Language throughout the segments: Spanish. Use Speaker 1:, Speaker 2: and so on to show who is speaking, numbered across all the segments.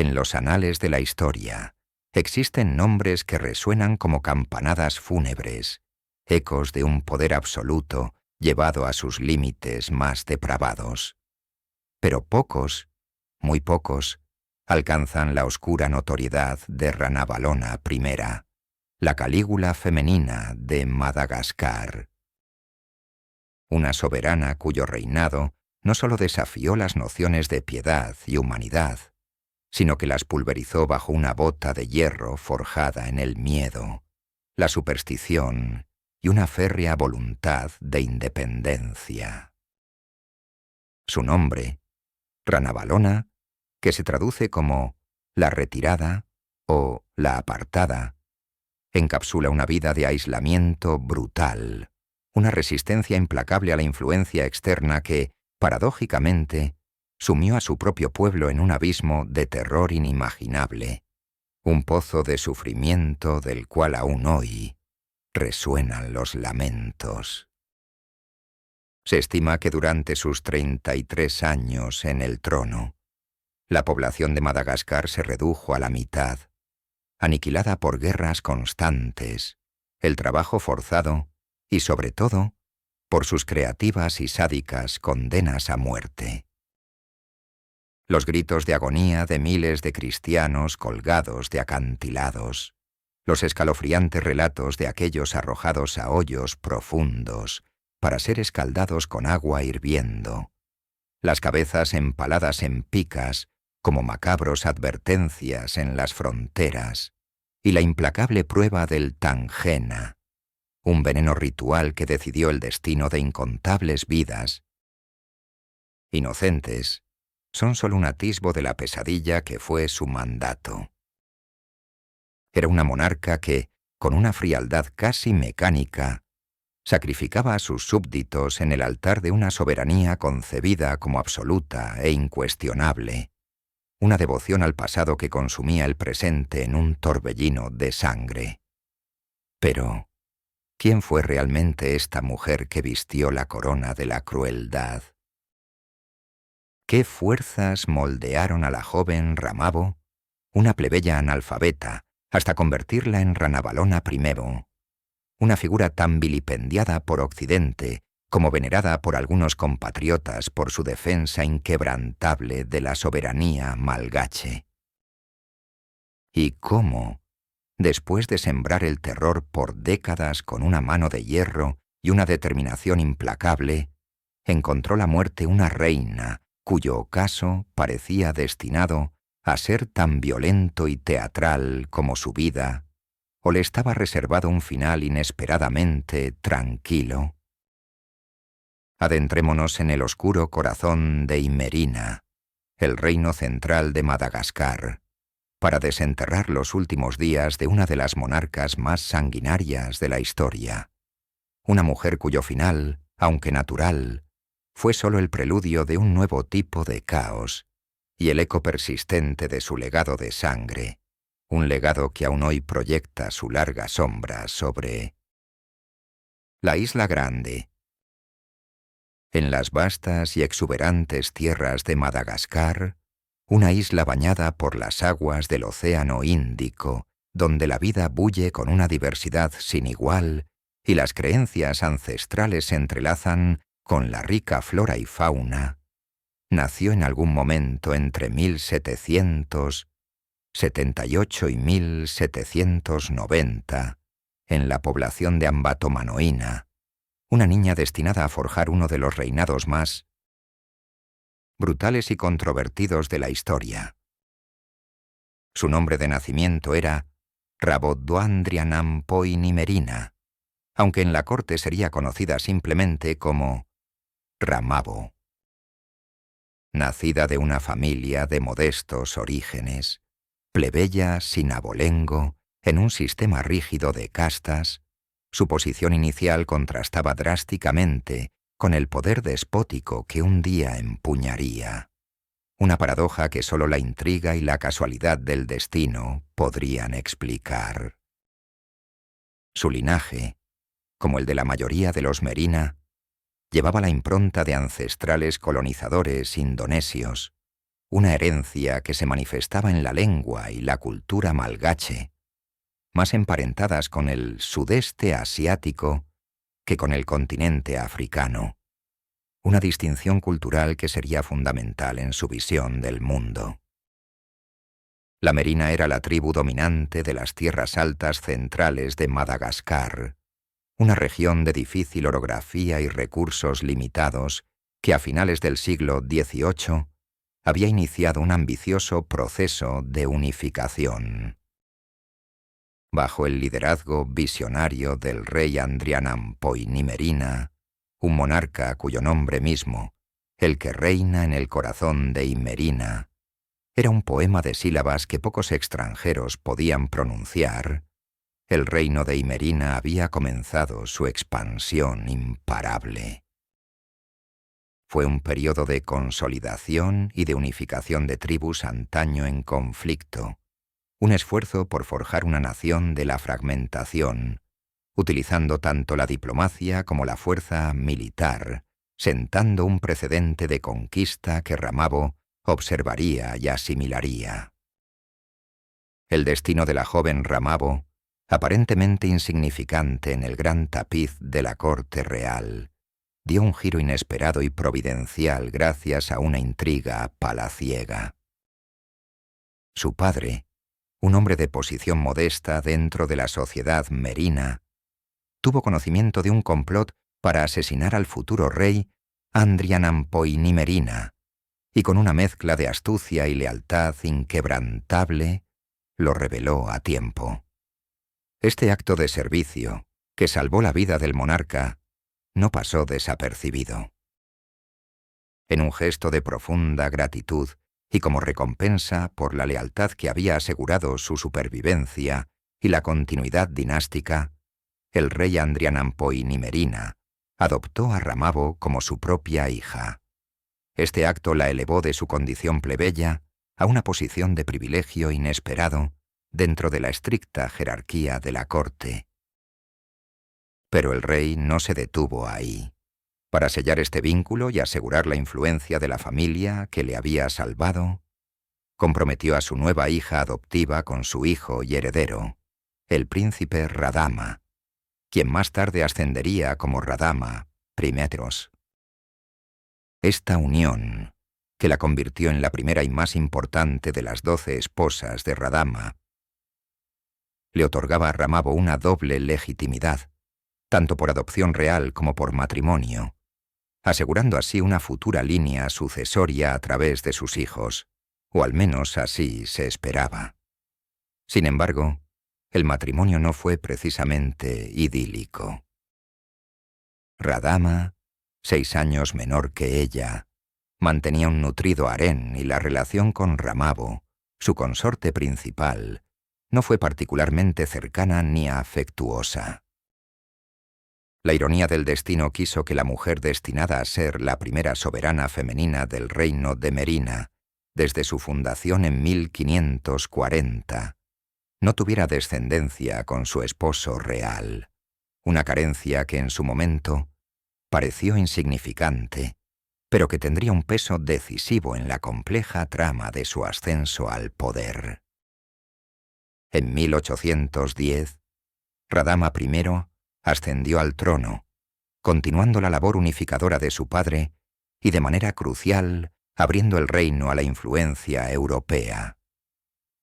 Speaker 1: En los anales de la historia existen nombres que resuenan como campanadas fúnebres, ecos de un poder absoluto llevado a sus límites más depravados. Pero pocos, muy pocos, alcanzan la oscura notoriedad de Ranavalona I, la Calígula femenina de Madagascar. Una soberana cuyo reinado no solo desafió las nociones de piedad y humanidad, sino que las pulverizó bajo una bota de hierro forjada en el miedo, la superstición y una férrea voluntad de independencia. Su nombre, Ranavalona, que se traduce como la retirada o la apartada, encapsula una vida de aislamiento brutal, una resistencia implacable a la influencia externa que, paradójicamente, sumió a su propio pueblo en un abismo de terror inimaginable, un pozo de sufrimiento del cual aún hoy resuenan los lamentos. Se estima que durante sus 33 años en el trono, la población de Madagascar se redujo a la mitad, aniquilada por guerras constantes, el trabajo forzado y, sobre todo, por sus creativas y sádicas condenas a muerte. Los gritos de agonía de miles de cristianos colgados de acantilados, los escalofriantes relatos de aquellos arrojados a hoyos profundos para ser escaldados con agua hirviendo, las cabezas empaladas en picas como macabros advertencias en las fronteras, y la implacable prueba del Tangena, un veneno ritual que decidió el destino de incontables vidas inocentes, son solo un atisbo de la pesadilla que fue su mandato. Era una monarca que, con una frialdad casi mecánica, sacrificaba a sus súbditos en el altar de una soberanía concebida como absoluta e incuestionable, una devoción al pasado que consumía el presente en un torbellino de sangre. Pero, ¿quién fue realmente esta mujer que vistió la corona de la crueldad? ¿Qué fuerzas moldearon a la joven Ramabo, una plebeya analfabeta, hasta convertirla en Ranavalona I, una figura tan vilipendiada por Occidente como venerada por algunos compatriotas por su defensa inquebrantable de la soberanía malgache? ¿Y cómo, después de sembrar el terror por décadas con una mano de hierro y una determinación implacable, encontró la muerte una reina cuyo ocaso parecía destinado a ser tan violento y teatral como su vida, o le estaba reservado un final inesperadamente tranquilo? Adentrémonos en el oscuro corazón de Imerina, el reino central de Madagascar, para desenterrar los últimos días de una de las monarcas más sanguinarias de la historia, una mujer cuyo final, aunque natural, fue solo el preludio de un nuevo tipo de caos y el eco persistente de su legado de sangre, un legado que aún hoy proyecta su larga sombra sobre la Isla Grande. En las vastas y exuberantes tierras de Madagascar, una isla bañada por las aguas del Océano Índico, donde la vida bulle con una diversidad sin igual y las creencias ancestrales se entrelazan con la rica flora y fauna, nació en algún momento entre 1778 y 1790, en la población de Ambatomanoina, una niña destinada a forjar uno de los reinados más brutales y controvertidos de la historia. Su nombre de nacimiento era Rabodoandrianampoinimerina, aunque en la corte sería conocida simplemente como Ramabo. Nacida de una familia de modestos orígenes, plebeya sin abolengo, en un sistema rígido de castas, su posición inicial contrastaba drásticamente con el poder despótico que un día empuñaría, una paradoja que solo la intriga y la casualidad del destino podrían explicar. Su linaje, como el de la mayoría de los Merina, llevaba la impronta de ancestrales colonizadores indonesios, una herencia que se manifestaba en la lengua y la cultura malgache, más emparentadas con el sudeste asiático que con el continente africano, una distinción cultural que sería fundamental en su visión del mundo. La Merina era la tribu dominante de las tierras altas centrales de Madagascar, una región de difícil orografía y recursos limitados que a finales del siglo XVIII había iniciado un ambicioso proceso de unificación. Bajo el liderazgo visionario del rey Andrianampoinimerina, un monarca cuyo nombre mismo, el que reina en el corazón de Imerina, era un poema de sílabas que pocos extranjeros podían pronunciar, el reino de Imerina había comenzado su expansión imparable. Fue un periodo de consolidación y de unificación de tribus antaño en conflicto, un esfuerzo por forjar una nación de la fragmentación, utilizando tanto la diplomacia como la fuerza militar, sentando un precedente de conquista que Ramabo observaría y asimilaría. El destino de la joven Ramabo, aparentemente insignificante en el gran tapiz de la corte real, dio un giro inesperado y providencial gracias a una intriga palaciega. Su padre, un hombre de posición modesta dentro de la sociedad merina, tuvo conocimiento de un complot para asesinar al futuro rey Andrianampoinimerina, y con una mezcla de astucia y lealtad inquebrantable, lo reveló a tiempo. Este acto de servicio, que salvó la vida del monarca, no pasó desapercibido. En un gesto de profunda gratitud y como recompensa por la lealtad que había asegurado su supervivencia y la continuidad dinástica, el rey Andrianampoinimerina adoptó a Ramabo como su propia hija. Este acto la elevó de su condición plebeya a una posición de privilegio inesperado dentro de la estricta jerarquía de la corte. Pero el rey no se detuvo ahí. Para sellar este vínculo y asegurar la influencia de la familia que le había salvado, comprometió a su nueva hija adoptiva con su hijo y heredero, el príncipe Radama, quien más tarde ascendería como Radama Primetros. Esta unión, que la convirtió en la primera y más importante de las 12 esposas de Radama, le otorgaba a Ramabo una doble legitimidad, tanto por adopción real como por matrimonio, asegurando así una futura línea sucesoria a través de sus hijos, o al menos así se esperaba. Sin embargo, el matrimonio no fue precisamente idílico. Radama, 6 años menor que ella, mantenía un nutrido harén y la relación con Ramabo, su consorte principal, no fue particularmente cercana ni afectuosa. La ironía del destino quiso que la mujer destinada a ser la primera soberana femenina del reino de Merina, desde su fundación en 1540, no tuviera descendencia con su esposo real, una carencia que en su momento pareció insignificante, pero que tendría un peso decisivo en la compleja trama de su ascenso al poder. En 1810, Radama I ascendió al trono, continuando la labor unificadora de su padre y de manera crucial abriendo el reino a la influencia europea.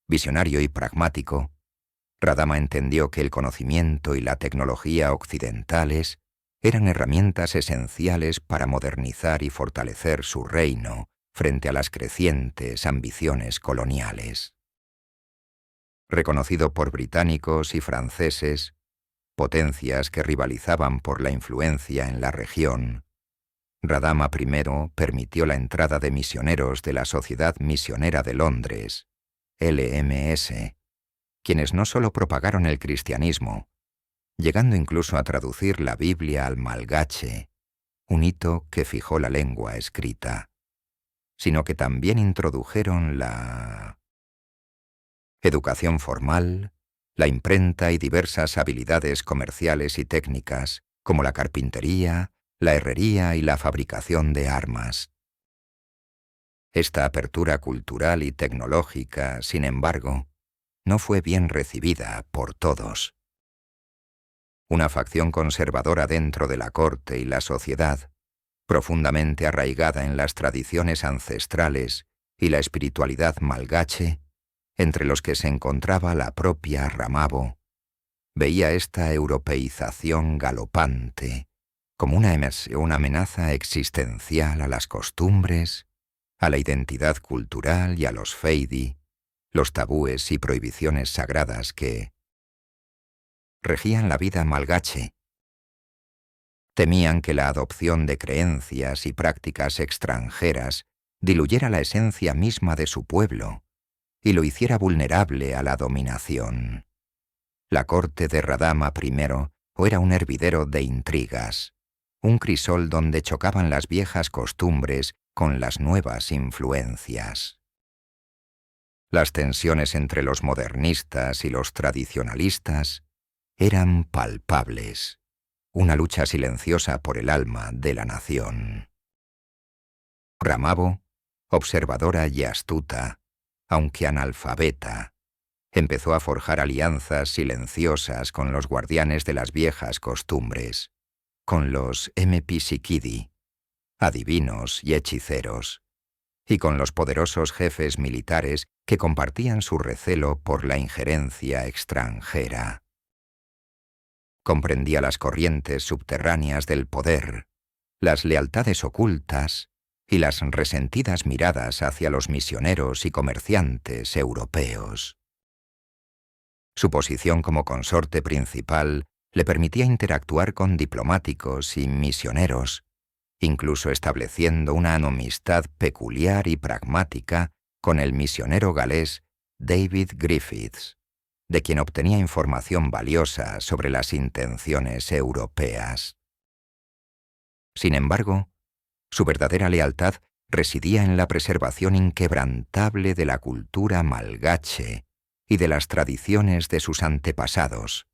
Speaker 1: Visionario y pragmático, Radama entendió que el conocimiento y la tecnología occidentales eran herramientas esenciales para modernizar y fortalecer su reino frente a las crecientes ambiciones coloniales. Reconocido por británicos y franceses, potencias que rivalizaban por la influencia en la región, Radama I permitió la entrada de misioneros de la Sociedad Misionera de Londres, LMS, quienes no solo propagaron el cristianismo, llegando incluso a traducir la Biblia al malgache, un hito que fijó la lengua escrita, sino que también introdujeron la educación formal, la imprenta y diversas habilidades comerciales y técnicas, como la carpintería, la herrería y la fabricación de armas. Esta apertura cultural y tecnológica, sin embargo, no fue bien recibida por todos. Una facción conservadora dentro de la corte y la sociedad, profundamente arraigada en las tradiciones ancestrales y la espiritualidad malgache, entre los que se encontraba la propia Ramabo, veía esta europeización galopante como una amenaza existencial a las costumbres, a la identidad cultural y a los feidi, los tabúes y prohibiciones sagradas que regían la vida malgache. Temían que la adopción de creencias y prácticas extranjeras diluyera la esencia misma de su pueblo y lo hiciera vulnerable a la dominación. La corte de Radama I era un hervidero de intrigas, un crisol donde chocaban las viejas costumbres con las nuevas influencias. Las tensiones entre los modernistas y los tradicionalistas eran palpables, una lucha silenciosa por el alma de la nación. Ramabo, observadora y astuta, aunque analfabeta, empezó a forjar alianzas silenciosas con los guardianes de las viejas costumbres, con los Mpisikidi, adivinos y hechiceros, y con los poderosos jefes militares que compartían su recelo por la injerencia extranjera. Comprendía las corrientes subterráneas del poder, las lealtades ocultas y las resentidas miradas hacia los misioneros y comerciantes europeos. Su posición como consorte principal le permitía interactuar con diplomáticos y misioneros, incluso estableciendo una enemistad peculiar y pragmática con el misionero galés David Griffiths, de quien obtenía información valiosa sobre las intenciones europeas. Sin embargo, su verdadera lealtad residía en la preservación inquebrantable de la cultura malgache y de las tradiciones de sus antepasados,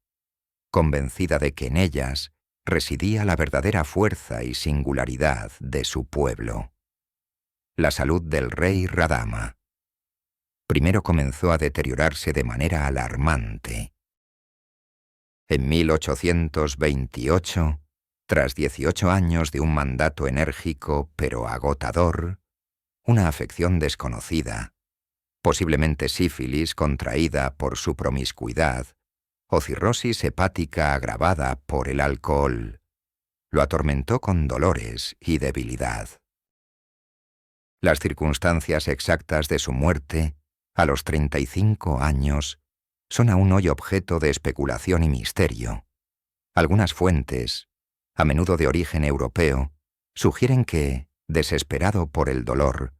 Speaker 1: convencida de que en ellas residía la verdadera fuerza y singularidad de su pueblo. La salud del rey Radama primero comenzó a deteriorarse de manera alarmante. En 1828, tras 18 años de un mandato enérgico pero agotador, una afección desconocida, posiblemente sífilis contraída por su promiscuidad o cirrosis hepática agravada por el alcohol, lo atormentó con dolores y debilidad. Las circunstancias exactas de su muerte, a los 35 años, son aún hoy objeto de especulación y misterio. Algunas fuentes, a menudo de origen europeo, sugieren que, desesperado por el dolor,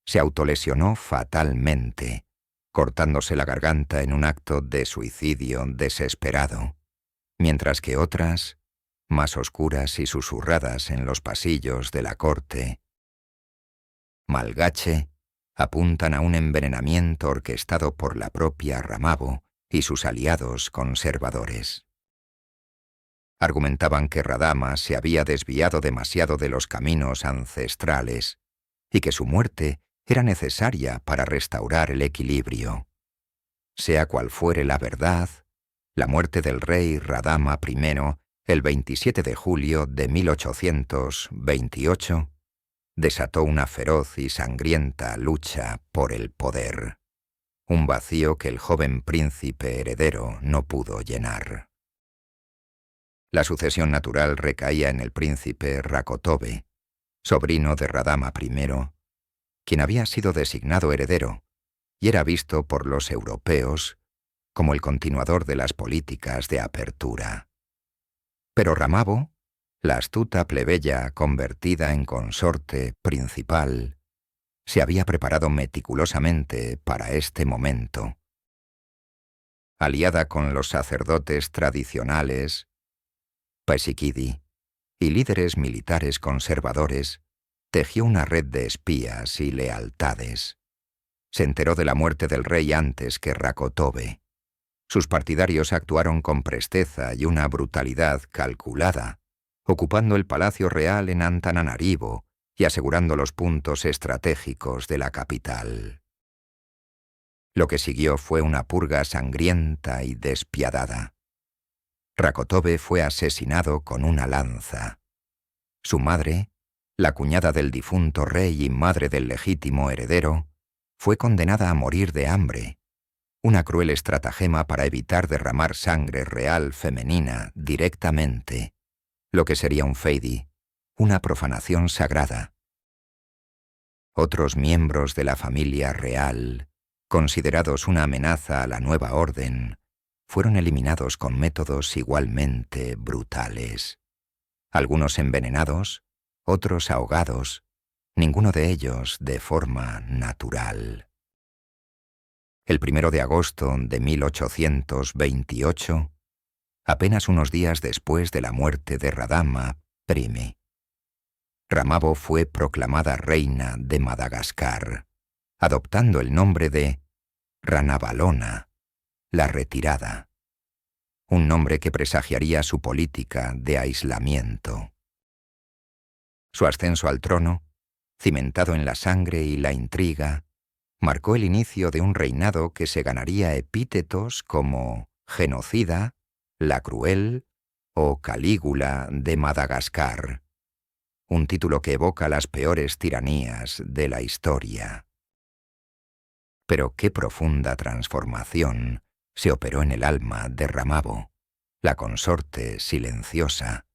Speaker 1: se autolesionó fatalmente, cortándose la garganta en un acto de suicidio desesperado, mientras que otras, más oscuras y susurradas en los pasillos de la corte malgache, apuntan a un envenenamiento orquestado por la propia Ramabo y sus aliados conservadores. Argumentaban que Radama se había desviado demasiado de los caminos ancestrales y que su muerte era necesaria para restaurar el equilibrio. Sea cual fuere la verdad, la muerte del rey Radama I, el 27 de julio de 1828, desató una feroz y sangrienta lucha por el poder, un vacío que el joven príncipe heredero no pudo llenar. La sucesión natural recaía en el príncipe Rakotobe, sobrino de Radama I, quien había sido designado heredero y era visto por los europeos como el continuador de las políticas de apertura. Pero Ramabo, la astuta plebeya convertida en consorte principal, se había preparado meticulosamente para este momento. Aliada con los sacerdotes tradicionales, Paesikidi, y líderes militares conservadores, tejió una red de espías y lealtades. Se enteró de la muerte del rey antes que Rakotobe. Sus partidarios actuaron con presteza y una brutalidad calculada, ocupando el palacio real en Antananarivo y asegurando los puntos estratégicos de la capital. Lo que siguió fue una purga sangrienta y despiadada. Rakotove fue asesinado con una lanza. Su madre, la cuñada del difunto rey y madre del legítimo heredero, fue condenada a morir de hambre, una cruel estratagema para evitar derramar sangre real femenina directamente, lo que sería un feidi, una profanación sagrada. Otros miembros de la familia real, considerados una amenaza a la nueva orden, fueron eliminados con métodos igualmente brutales. Algunos envenenados, otros ahogados, ninguno de ellos de forma natural. El 1 de agosto de 1828, apenas unos días después de la muerte de Radama I, Ramabo fue proclamada reina de Madagascar, adoptando el nombre de Ranavalona, la retirada, un nombre que presagiaría su política de aislamiento. Su ascenso al trono, cimentado en la sangre y la intriga, marcó el inicio de un reinado que se ganaría epítetos como genocida, la cruel o Calígula de Madagascar, un título que evoca las peores tiranías de la historia. Pero qué profunda transformación se operó en el alma de Ramabo, la consorte silenciosa,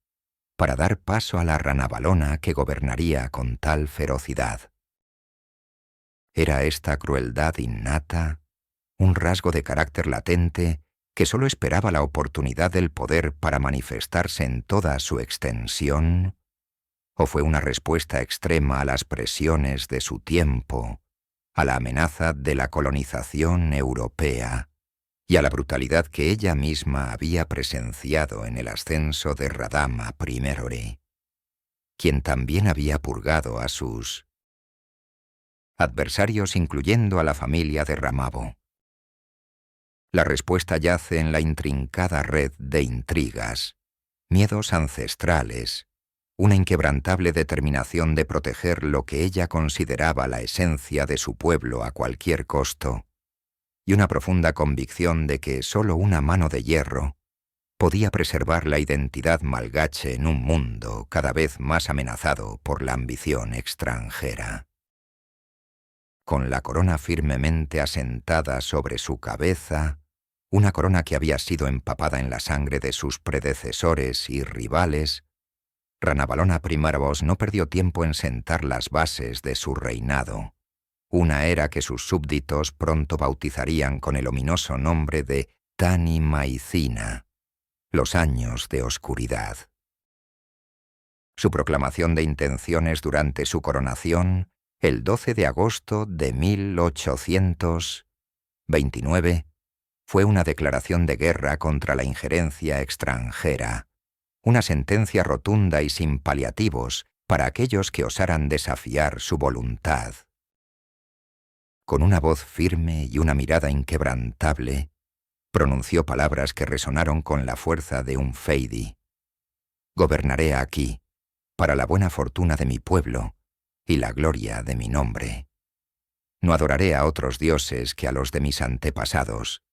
Speaker 1: para dar paso a la Ranavalona que gobernaría con tal ferocidad. ¿Era esta crueldad innata, un rasgo de carácter latente que solo esperaba la oportunidad del poder para manifestarse en toda su extensión? ¿O fue una respuesta extrema a las presiones de su tiempo, a la amenaza de la colonización europea y a la brutalidad que ella misma había presenciado en el ascenso de Radama I, quien también había purgado a sus adversarios, incluyendo a la familia de Ramabo? La respuesta yace en la intrincada red de intrigas, miedos ancestrales, una inquebrantable determinación de proteger lo que ella consideraba la esencia de su pueblo a cualquier costo, y una profunda convicción de que solo una mano de hierro podía preservar la identidad malgache en un mundo cada vez más amenazado por la ambición extranjera. Con la corona firmemente asentada sobre su cabeza, una corona que había sido empapada en la sangre de sus predecesores y rivales, Ranavalona I no perdió tiempo en sentar las bases de su reinado, una era que sus súbditos pronto bautizarían con el ominoso nombre de Tani Maicina, los años de oscuridad. Su proclamación de intenciones durante su coronación, el 12 de agosto de 1829, fue una declaración de guerra contra la injerencia extranjera, una sentencia rotunda y sin paliativos para aquellos que osaran desafiar su voluntad. Con una voz firme y una mirada inquebrantable, pronunció palabras que resonaron con la fuerza de un feidi. Gobernaré aquí, para la buena fortuna de mi pueblo y la gloria de mi nombre. No adoraré a otros dioses que a los de mis antepasados.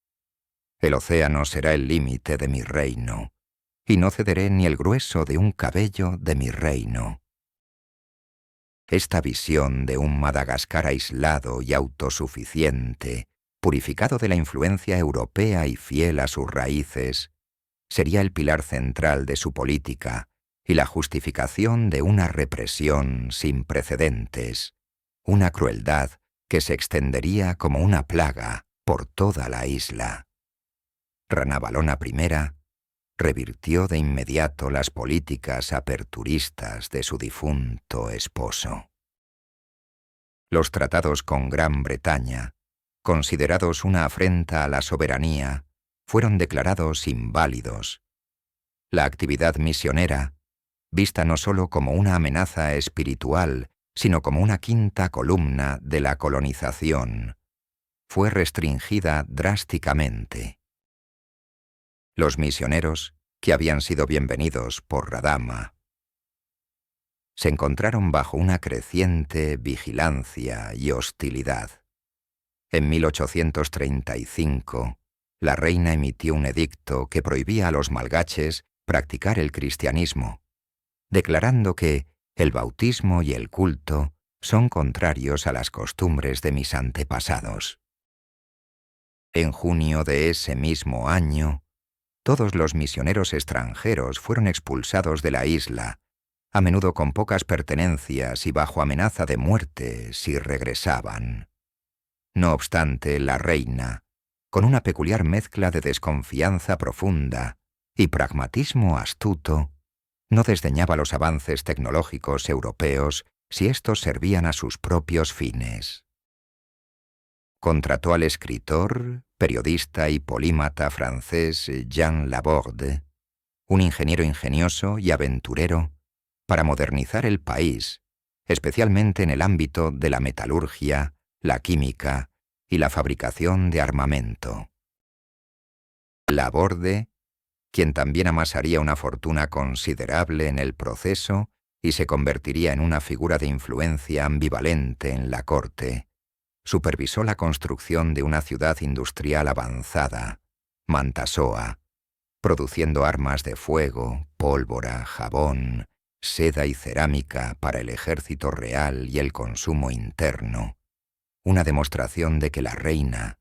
Speaker 1: El océano será el límite de mi reino, y no cederé ni el grueso de un cabello de mi reino. Esta visión de un Madagascar aislado y autosuficiente, purificado de la influencia europea y fiel a sus raíces, sería el pilar central de su política y la justificación de una represión sin precedentes, una crueldad que se extendería como una plaga por toda la isla. Ranavalona I revirtió de inmediato las políticas aperturistas de su difunto esposo. Los tratados con Gran Bretaña, considerados una afrenta a la soberanía, fueron declarados inválidos. La actividad misionera, vista no solo como una amenaza espiritual, sino como una quinta columna de la colonización, fue restringida drásticamente. Los misioneros, que habían sido bienvenidos por Radama se encontraron bajo una creciente vigilancia y hostilidad. En 1835, la reina emitió un edicto que prohibía a los malgaches practicar el cristianismo, declarando que el bautismo y el culto son contrarios a las costumbres de mis antepasados. En junio de ese mismo año, todos los misioneros extranjeros fueron expulsados de la isla, a menudo con pocas pertenencias y bajo amenaza de muerte si regresaban. No obstante, la reina, con una peculiar mezcla de desconfianza profunda y pragmatismo astuto, no desdeñaba los avances tecnológicos europeos si estos servían a sus propios fines. Contrató al escritor, periodista y polímata francés Jean Laborde, un ingeniero ingenioso y aventurero, para modernizar el país, especialmente en el ámbito de la metalurgia, la química y la fabricación de armamento. Laborde, quien también amasaría una fortuna considerable en el proceso y se convertiría en una figura de influencia ambivalente en la corte, supervisó la construcción de una ciudad industrial avanzada, Mantasoa, produciendo armas de fuego, pólvora, jabón, seda y cerámica para el ejército real y el consumo interno, una demostración de que la reina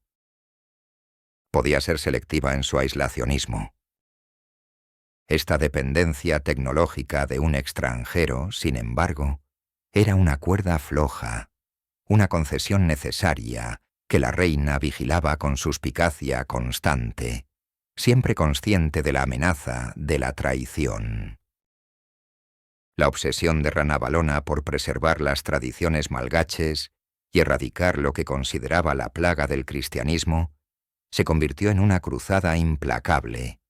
Speaker 1: podía ser selectiva en su aislacionismo. Esta dependencia tecnológica de un extranjero, sin embargo, era una cuerda floja, una concesión necesaria que la reina vigilaba con suspicacia constante, siempre consciente de la amenaza de la traición. La obsesión de Ranavalona por preservar las tradiciones malgaches y erradicar lo que consideraba la plaga del cristianismo se convirtió en una cruzada implacable,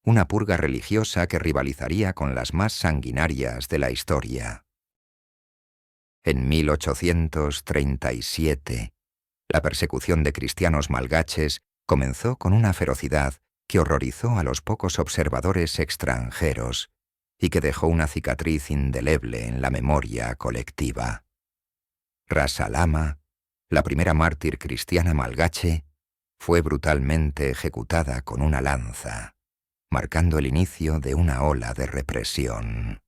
Speaker 1: una purga religiosa que rivalizaría con las más sanguinarias de la historia. En 1837, la persecución de cristianos malgaches comenzó con una ferocidad que horrorizó a los pocos observadores extranjeros y que dejó una cicatriz indeleble en la memoria colectiva. Ras Alama, la primera mártir cristiana malgache, fue brutalmente ejecutada con una lanza, marcando el inicio de una ola de represión.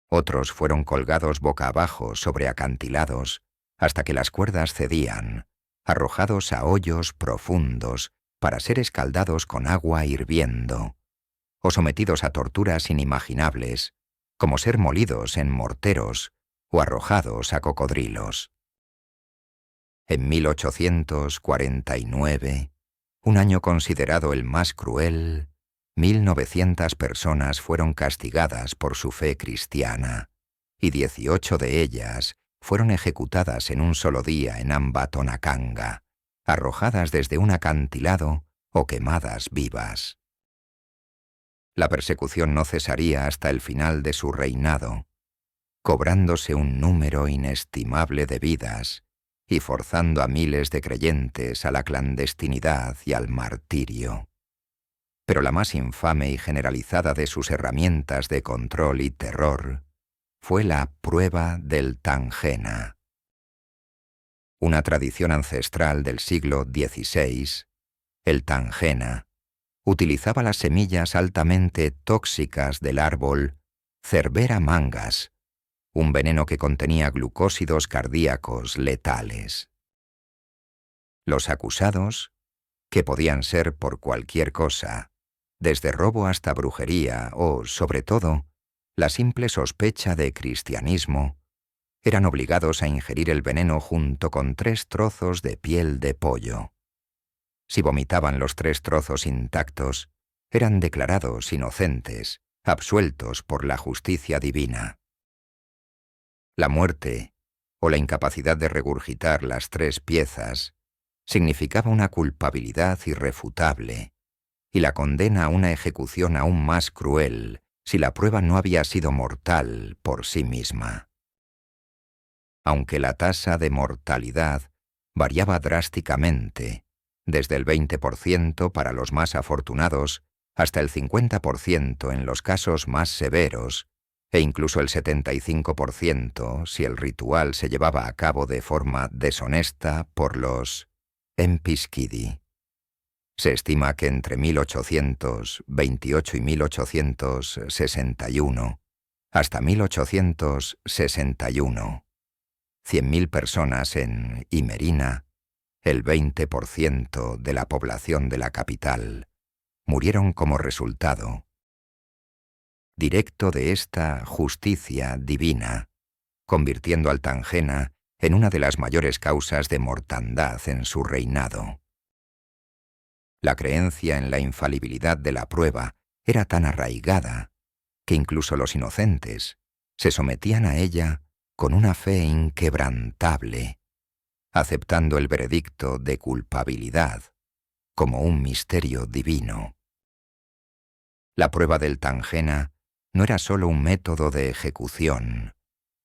Speaker 1: Otros fueron colgados boca abajo sobre acantilados hasta que las cuerdas cedían, arrojados a hoyos profundos para ser escaldados con agua hirviendo, o sometidos a torturas inimaginables, como ser molidos en morteros o arrojados a cocodrilos. En 1849, un año considerado el más cruel, 1.900 personas fueron castigadas por su fe cristiana, y 18 de ellas fueron ejecutadas en un solo día en Ambatonacanga, arrojadas desde un acantilado o quemadas vivas. La persecución no cesaría hasta el final de su reinado, cobrándose un número inestimable de vidas y forzando a miles de creyentes a la clandestinidad y al martirio. Pero la más infame y generalizada de sus herramientas de control y terror fue la prueba del Tangena. Una tradición ancestral del siglo XVI, el Tangena, utilizaba las semillas altamente tóxicas del árbol Cerbera mangas, un veneno que contenía glucósidos cardíacos letales. Los acusados, que podían ser por cualquier cosa, desde robo hasta brujería o, sobre todo, la simple sospecha de cristianismo, eran obligados a ingerir el veneno junto con 3 trozos de piel de pollo. Si vomitaban los 3 trozos intactos, eran declarados inocentes, absueltos por la justicia divina. La muerte, o la incapacidad de regurgitar las 3 piezas, significaba una culpabilidad irrefutable, y la condena a una ejecución aún más cruel si la prueba no había sido mortal por sí misma. Aunque la tasa de mortalidad variaba drásticamente, desde el 20% para los más afortunados hasta el 50% en los casos más severos, e incluso el 75% si el ritual se llevaba a cabo de forma deshonesta por los Empiskidi. Se estima que entre 1828 y 1861, hasta 1861, 100.000 personas en Imerina, el 20% de la población de la capital, murieron como resultado directo de esta justicia divina, convirtiendo al Tangena en una de las mayores causas de mortandad en su reinado. La creencia en la infalibilidad de la prueba era tan arraigada que incluso los inocentes se sometían a ella con una fe inquebrantable, aceptando el veredicto de culpabilidad como un misterio divino. La prueba del Tangena no era solo un método de ejecución,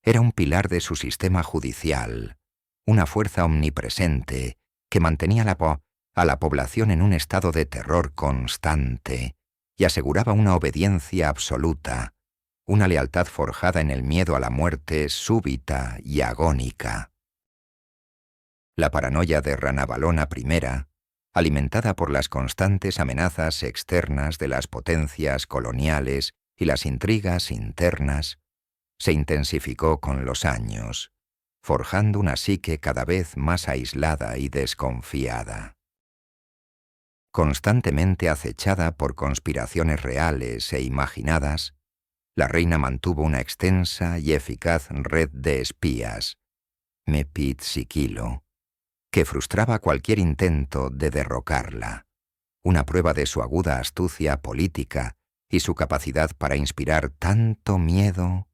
Speaker 1: era un pilar de su sistema judicial, una fuerza omnipresente que mantenía a la población en un estado de terror constante y aseguraba una obediencia absoluta, una lealtad forjada en el miedo a la muerte súbita y agónica. La paranoia de Ranavalona I, alimentada por las constantes amenazas externas de las potencias coloniales y las intrigas internas, se intensificó con los años, forjando una psique cada vez más aislada y desconfiada. Constantemente acechada por conspiraciones reales e imaginadas, la reina mantuvo una extensa y eficaz red de espías, Mepit Sikilo, que frustraba cualquier intento de derrocarla, una prueba de su aguda astucia política y su capacidad para inspirar tanto miedo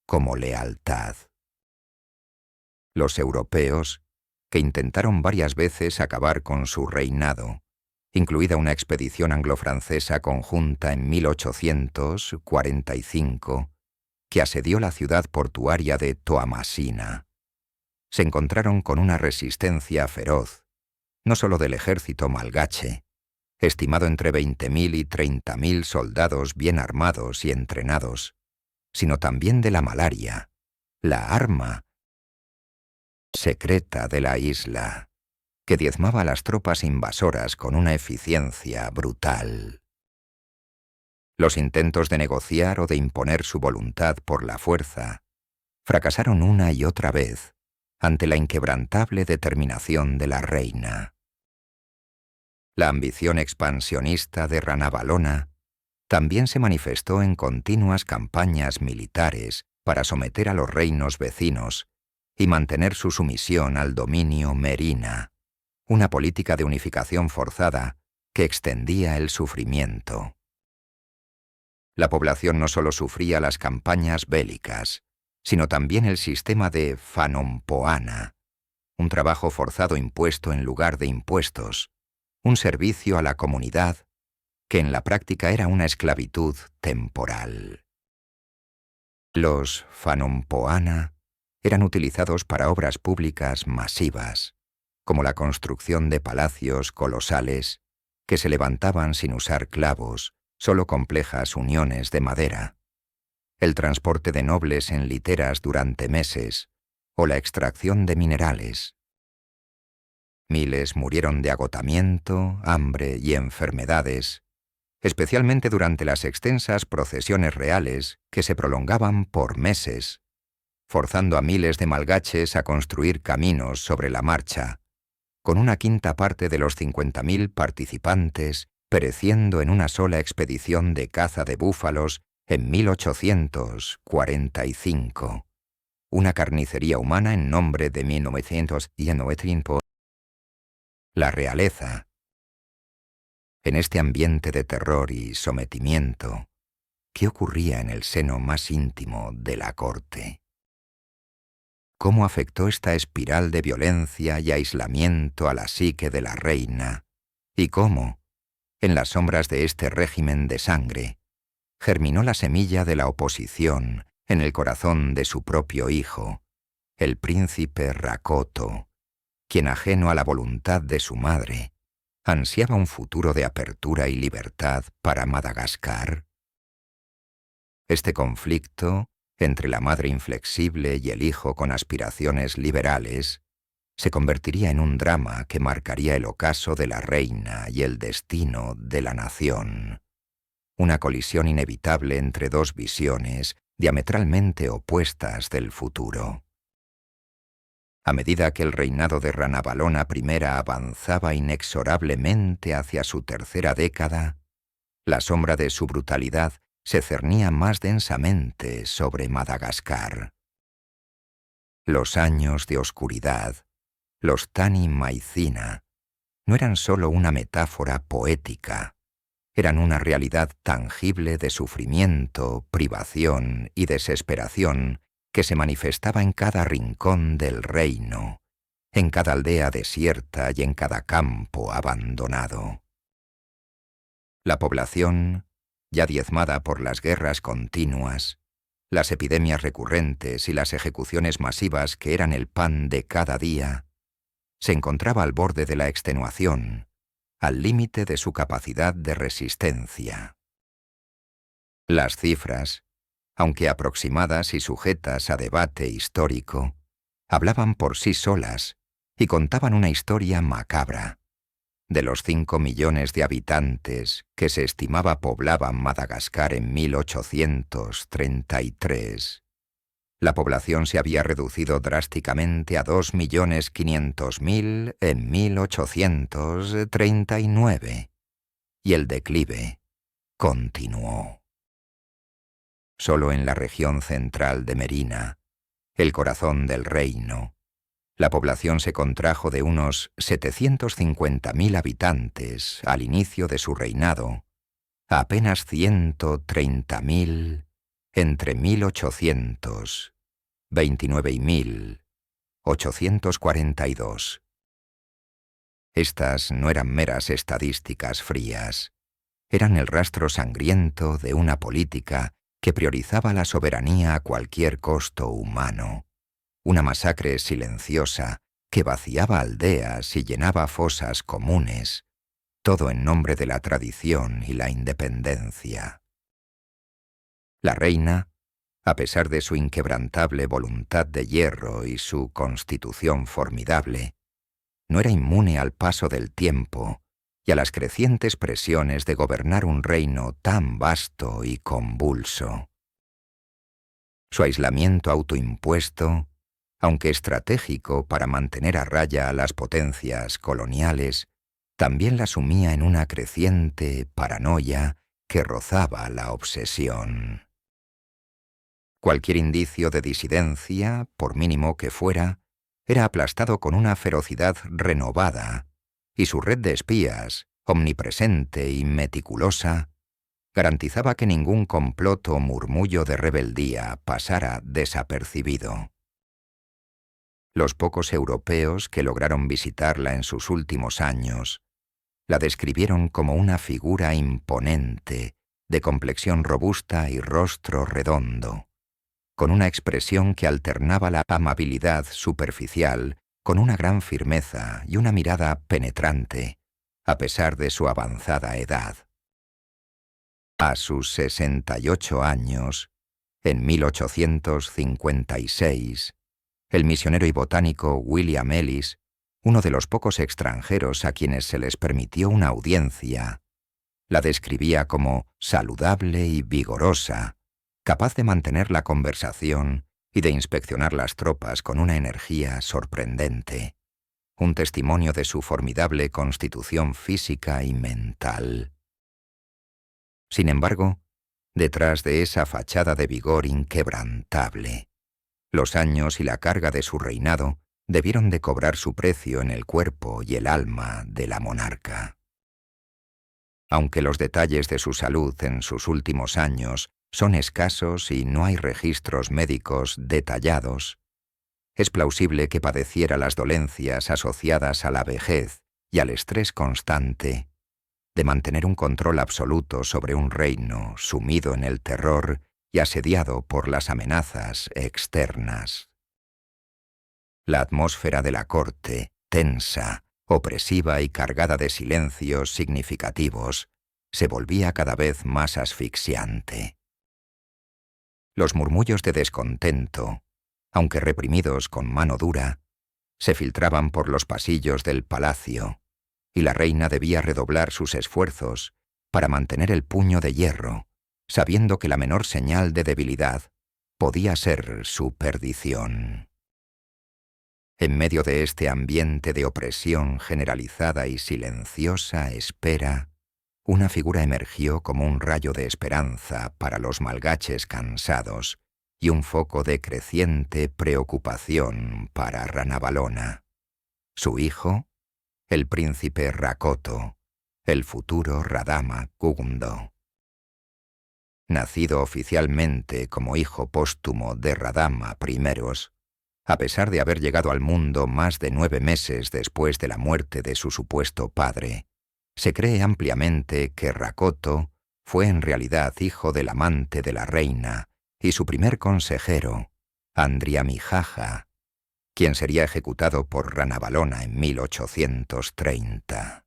Speaker 1: como lealtad. Los europeos, que intentaron varias veces acabar con su reinado, incluida una expedición anglo-francesa conjunta en 1845, que asedió la ciudad portuaria de Toamasina, se encontraron con una resistencia feroz, no solo del ejército malgache, estimado entre 20.000 y 30.000 soldados bien armados y entrenados, sino también de la malaria, la arma secreta de la isla, que diezmaba a las tropas invasoras con una eficiencia brutal. Los intentos de negociar o de imponer su voluntad por la fuerza fracasaron una y otra vez ante la inquebrantable determinación de la reina. La ambición expansionista de Ranavalona también se manifestó en continuas campañas militares para someter a los reinos vecinos y mantener su sumisión al dominio merina, una política de unificación forzada que extendía el sufrimiento. La población no solo sufría las campañas bélicas, sino también el sistema de Phanompoana, un trabajo forzado impuesto en lugar de impuestos, un servicio a la comunidad que en la práctica era una esclavitud temporal. Los Phanompoana eran utilizados para obras públicas masivas, como la construcción de palacios colosales que se levantaban sin usar clavos, solo complejas uniones de madera, el transporte de nobles en literas durante meses o la extracción de minerales. Miles murieron de agotamiento, hambre y enfermedades, especialmente durante las extensas procesiones reales que se prolongaban por meses, forzando a miles de malgaches a construir caminos sobre la marcha, con una quinta parte de los 50.000 participantes pereciendo en una sola expedición de caza de búfalos en 1845. Una carnicería humana en nombre de 1919. La realeza. En este ambiente de terror y sometimiento, ¿qué ocurría en el seno más íntimo de la corte? ¿Cómo afectó esta espiral de violencia y aislamiento a la psique de la reina? ¿Y cómo, en las sombras de este régimen de sangre, germinó la semilla de la oposición en el corazón de su propio hijo, el príncipe Rakoto, quien, ajeno a la voluntad de su madre, ansiaba un futuro de apertura y libertad para Madagascar? Este conflicto entre la madre inflexible y el hijo con aspiraciones liberales, se convertiría en un drama que marcaría el ocaso de la reina y el destino de la nación. Una colisión inevitable entre dos visiones diametralmente opuestas del futuro. A medida que el reinado de Ranavalona I avanzaba inexorablemente hacia su tercera década, la sombra de su brutalidad se cernía más densamente sobre Madagascar. Los años de oscuridad, los Tani Maicina, no eran sólo una metáfora poética, eran una realidad tangible de sufrimiento, privación y desesperación que se manifestaba en cada rincón del reino, en cada aldea desierta y en cada campo abandonado. La población, ya diezmada por las guerras continuas, las epidemias recurrentes y las ejecuciones masivas que eran el pan de cada día, se encontraba al borde de la extenuación, al límite de su capacidad de resistencia. Las cifras, aunque aproximadas y sujetas a debate histórico, hablaban por sí solas y contaban una historia macabra. De los 5 millones de habitantes que se estimaba poblaban Madagascar en 1833, la población se había reducido drásticamente a 2.500.000 en 1839, y el declive continuó. Solo en la región central de Merina, el corazón del reino, la población se contrajo de unos 750.000 habitantes al inicio de su reinado a apenas 130.000 entre 1800, 29.842. Estas no eran meras estadísticas frías, eran el rastro sangriento de una política que priorizaba la soberanía a cualquier costo humano. Una masacre silenciosa que vaciaba aldeas y llenaba fosas comunes, todo en nombre de la tradición y la independencia. La reina, a pesar de su inquebrantable voluntad de hierro y su constitución formidable, no era inmune al paso del tiempo y a las crecientes presiones de gobernar un reino tan vasto y convulso. Su aislamiento autoimpuesto, aunque estratégico para mantener a raya a las potencias coloniales, también la sumía en una creciente paranoia que rozaba la obsesión. Cualquier indicio de disidencia, por mínimo que fuera, era aplastado con una ferocidad renovada, y su red de espías, omnipresente y meticulosa, garantizaba que ningún complot o murmullo de rebeldía pasara desapercibido. Los pocos europeos que lograron visitarla en sus últimos años la describieron como una figura imponente, de complexión robusta y rostro redondo, con una expresión que alternaba la amabilidad superficial con una gran firmeza y una mirada penetrante, a pesar de su avanzada edad. A sus 68 años, en 1856, el misionero y botánico William Ellis, uno de los pocos extranjeros a quienes se les permitió una audiencia, la describía como saludable y vigorosa, capaz de mantener la conversación y de inspeccionar las tropas con una energía sorprendente, un testimonio de su formidable constitución física y mental. Sin embargo, detrás de esa fachada de vigor inquebrantable, los años y la carga de su reinado debieron de cobrar su precio en el cuerpo y el alma de la monarca. Aunque los detalles de su salud en sus últimos años son escasos y no hay registros médicos detallados, es plausible que padeciera las dolencias asociadas a la vejez y al estrés constante de mantener un control absoluto sobre un reino sumido en el terror y asediado por las amenazas externas. La atmósfera de la corte, tensa, opresiva y cargada de silencios significativos, se volvía cada vez más asfixiante. Los murmullos de descontento, aunque reprimidos con mano dura, se filtraban por los pasillos del palacio, y la reina debía redoblar sus esfuerzos para mantener el puño de hierro, sabiendo que la menor señal de debilidad podía ser su perdición. En medio de este ambiente de opresión generalizada y silenciosa espera, una figura emergió como un rayo de esperanza para los malgaches cansados y un foco de creciente preocupación para Ranavalona. Su hijo, el príncipe Rakoto, el futuro Radama Kugndo. Nacido oficialmente como hijo póstumo de Radama I, a pesar de haber llegado al mundo más de 9 meses después de la muerte de su supuesto padre, se cree ampliamente que Rakoto fue en realidad hijo del amante de la reina y su primer consejero, Andriamijaja, quien sería ejecutado por Ranavalona en 1830.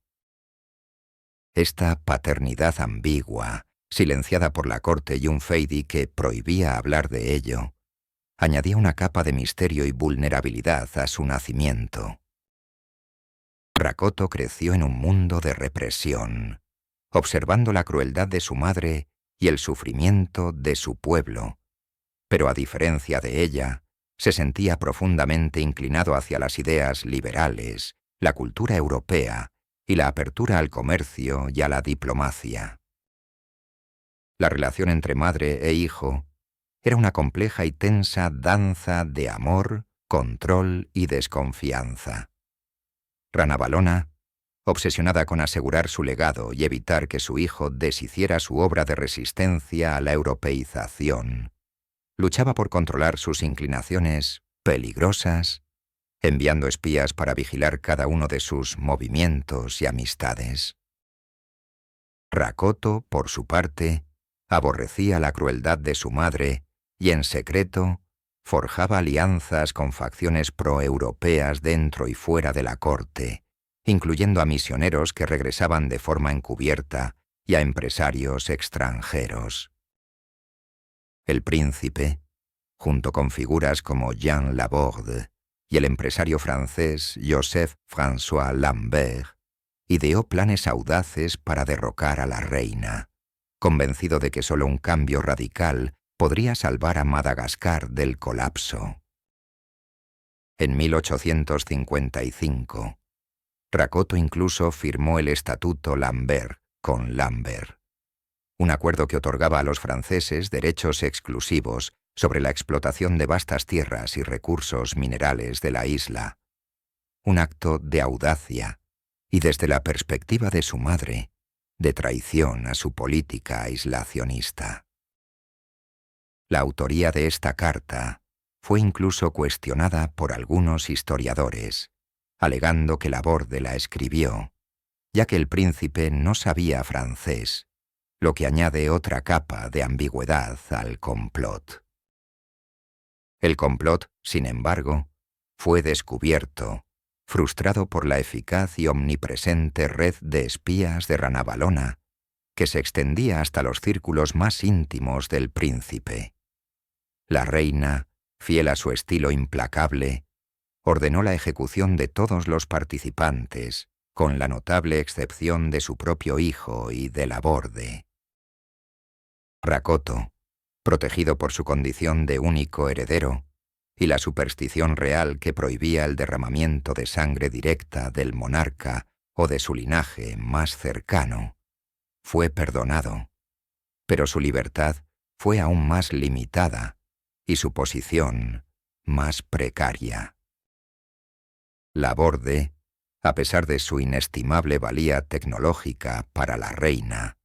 Speaker 1: Esta paternidad ambigua, silenciada por la corte y un feidi que prohibía hablar de ello, añadía una capa de misterio y vulnerabilidad a su nacimiento. Rakoto creció en un mundo de represión, observando la crueldad de su madre y el sufrimiento de su pueblo, pero a diferencia de ella, se sentía profundamente inclinado hacia las ideas liberales, la cultura europea y la apertura al comercio y a la diplomacia. La relación entre madre e hijo era una compleja y tensa danza de amor, control y desconfianza. Ranavalona, obsesionada con asegurar su legado y evitar que su hijo deshiciera su obra de resistencia a la europeización, luchaba por controlar sus inclinaciones peligrosas, enviando espías para vigilar cada uno de sus movimientos y amistades. Rakoto, por su parte, aborrecía la crueldad de su madre y, en secreto, forjaba alianzas con facciones proeuropeas dentro y fuera de la corte, incluyendo a misioneros que regresaban de forma encubierta y a empresarios extranjeros. El príncipe, junto con figuras como Jean Laborde y el empresario francés Joseph-François Lambert, ideó planes audaces para derrocar a la reina, convencido de que solo un cambio radical podría salvar a Madagascar del colapso. En 1855, Rakoto incluso firmó el Estatuto Lambert con Lambert, un acuerdo que otorgaba a los franceses derechos exclusivos sobre la explotación de vastas tierras y recursos minerales de la isla, un acto de audacia y, desde la perspectiva de su madre, de traición a su política aislacionista. La autoría de esta carta fue incluso cuestionada por algunos historiadores, alegando que Laborde la escribió, ya que el príncipe no sabía francés, lo que añade otra capa de ambigüedad al complot. El complot, sin embargo, fue descubierto, frustrado por la eficaz y omnipresente red de espías de Ranavalona, que se extendía hasta los círculos más íntimos del príncipe. La reina, fiel a su estilo implacable, ordenó la ejecución de todos los participantes, con la notable excepción de su propio hijo y de Laborde. Rakoto, protegido por su condición de único heredero, y la superstición real que prohibía el derramamiento de sangre directa del monarca o de su linaje más cercano, fue perdonado, pero su libertad fue aún más limitada y su posición más precaria. Laborde, a pesar de su inestimable valía tecnológica para la reina,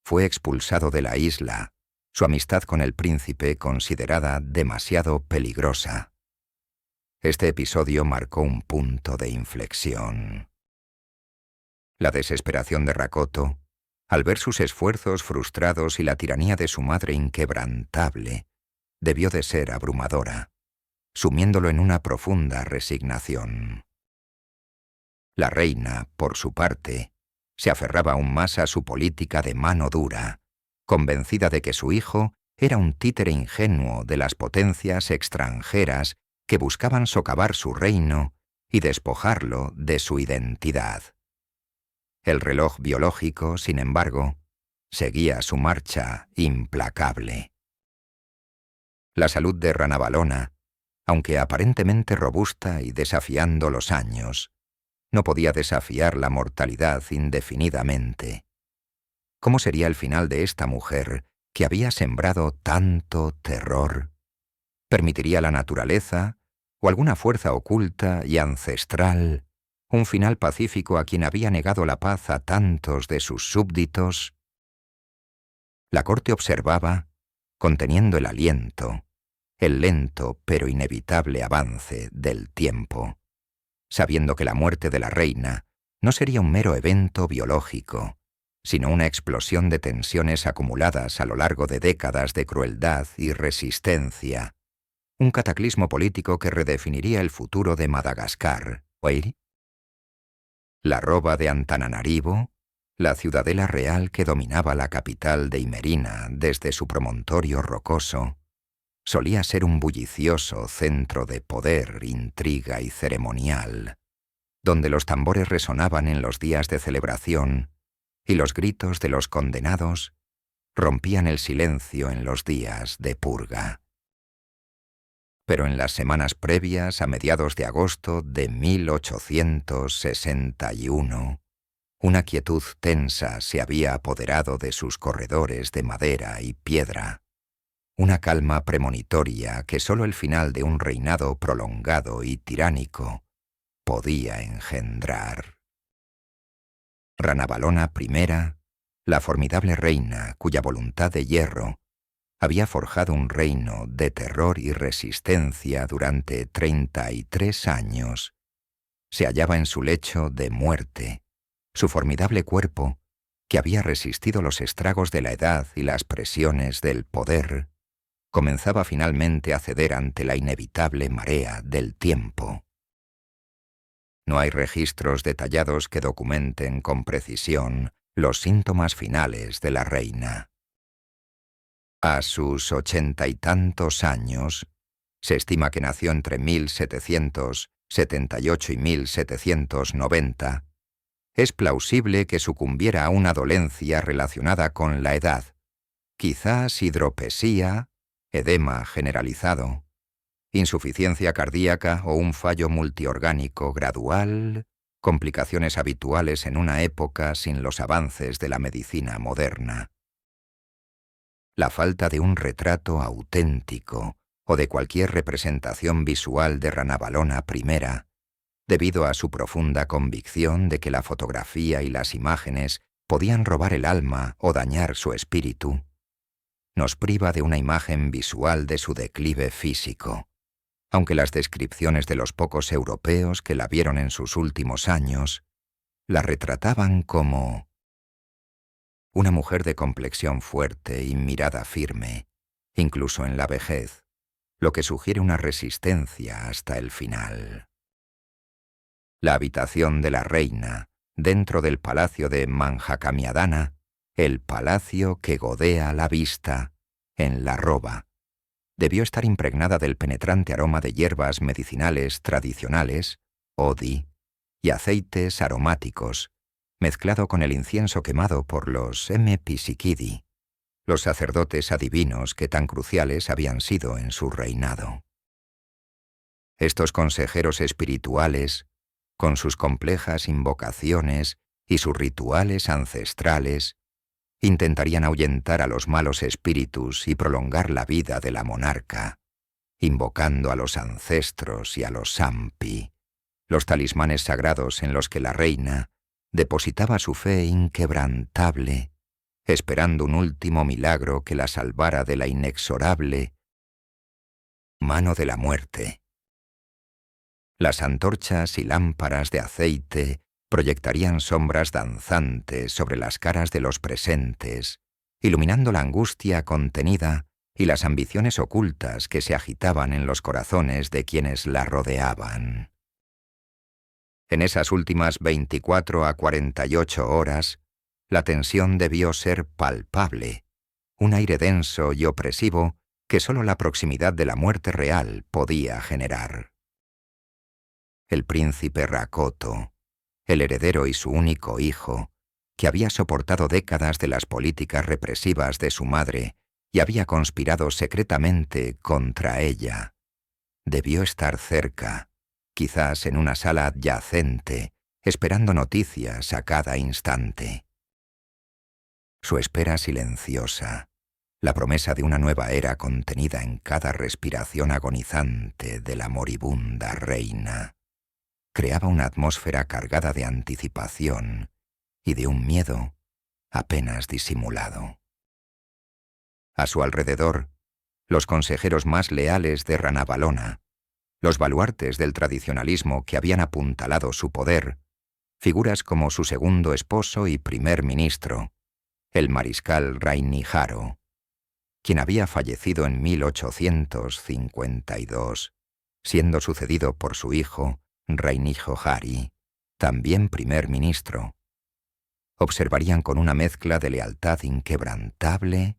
Speaker 1: fue expulsado de la isla, su amistad con el príncipe considerada demasiado peligrosa. Este episodio marcó un punto de inflexión. La desesperación de Rakoto, al ver sus esfuerzos frustrados y la tiranía de su madre inquebrantable, debió de ser abrumadora, sumiéndolo en una profunda resignación. La reina, por su parte, se aferraba aún más a su política de mano dura, convencida de que su hijo era un títere ingenuo de las potencias extranjeras que buscaban socavar su reino y despojarlo de su identidad. El reloj biológico, sin embargo, seguía su marcha implacable. La salud de Ranavalona, aunque aparentemente robusta y desafiando los años, no podía desafiar la mortalidad indefinidamente. ¿Cómo sería el final de esta mujer que había sembrado tanto terror? ¿Permitiría la naturaleza o alguna fuerza oculta y ancestral un final pacífico a quien había negado la paz a tantos de sus súbditos? La corte observaba, conteniendo el aliento, el lento pero inevitable avance del tiempo, sabiendo que la muerte de la reina no sería un mero evento biológico, sino una explosión de tensiones acumuladas a lo largo de décadas de crueldad y resistencia, un cataclismo político que redefiniría el futuro de Madagascar, la roba de Antananarivo, la ciudadela real que dominaba la capital de Imerina desde su promontorio rocoso, solía ser un bullicioso centro de poder, intriga y ceremonial, donde los tambores resonaban en los días de celebración y los gritos de los condenados rompían el silencio en los días de purga. Pero en las semanas previas a mediados de agosto de 1861, una quietud tensa se había apoderado de sus corredores de madera y piedra, una calma premonitoria que sólo el final de un reinado prolongado y tiránico podía engendrar. Ranavalona I, la formidable reina cuya voluntad de hierro había forjado un reino de terror y resistencia durante 33 años, se hallaba en su lecho de muerte. Su formidable cuerpo, que había resistido los estragos de la edad y las presiones del poder, comenzaba finalmente a ceder ante la inevitable marea del tiempo. No hay registros detallados que documenten con precisión los síntomas finales de la reina. A sus 80 y tantos años, se estima que nació entre 1778 y 1790, es plausible que sucumbiera a una dolencia relacionada con la edad, quizás hidropesía, edema generalizado, insuficiencia cardíaca o un fallo multiorgánico gradual, complicaciones habituales en una época sin los avances de la medicina moderna. La falta de un retrato auténtico o de cualquier representación visual de Ranavalona I, debido a su profunda convicción de que la fotografía y las imágenes podían robar el alma o dañar su espíritu, nos priva de una imagen visual de su declive físico, aunque las descripciones de los pocos europeos que la vieron en sus últimos años la retrataban como una mujer de complexión fuerte y mirada firme, incluso en la vejez, lo que sugiere una resistencia hasta el final. La habitación de la reina, dentro del palacio de Manjakamiadana, el palacio que godea la vista, en la roba, debió estar impregnada del penetrante aroma de hierbas medicinales tradicionales, odi, y aceites aromáticos, mezclado con el incienso quemado por los Psiquidi, los sacerdotes adivinos que tan cruciales habían sido en su reinado. Estos consejeros espirituales, con sus complejas invocaciones y sus rituales ancestrales, intentarían ahuyentar a los malos espíritus y prolongar la vida de la monarca, invocando a los ancestros y a los Sampi, los talismanes sagrados en los que la reina depositaba su fe inquebrantable, esperando un último milagro que la salvara de la inexorable mano de la muerte. Las antorchas y lámparas de aceite proyectarían sombras danzantes sobre las caras de los presentes, iluminando la angustia contenida y las ambiciones ocultas que se agitaban en los corazones de quienes la rodeaban. En esas últimas 24 a 48 horas, la tensión debió ser palpable, un aire denso y opresivo que sólo la proximidad de la muerte real podía generar. El príncipe Rakoto, el heredero y su único hijo, que había soportado décadas de las políticas represivas de su madre y había conspirado secretamente contra ella, debió estar cerca, quizás en una sala adyacente, esperando noticias a cada instante. Su espera silenciosa, la promesa de una nueva era contenida en cada respiración agonizante de la moribunda reina, creaba una atmósfera cargada de anticipación y de un miedo apenas disimulado. A su alrededor, los consejeros más leales de Ranavalona, los baluartes del tradicionalismo que habían apuntalado su poder, figuras como su segundo esposo y primer ministro, el mariscal Rainiharo, quien había fallecido en 1852, siendo sucedido por su hijo, Rainijo-Hari, también primer ministro, observarían con una mezcla de lealtad inquebrantable,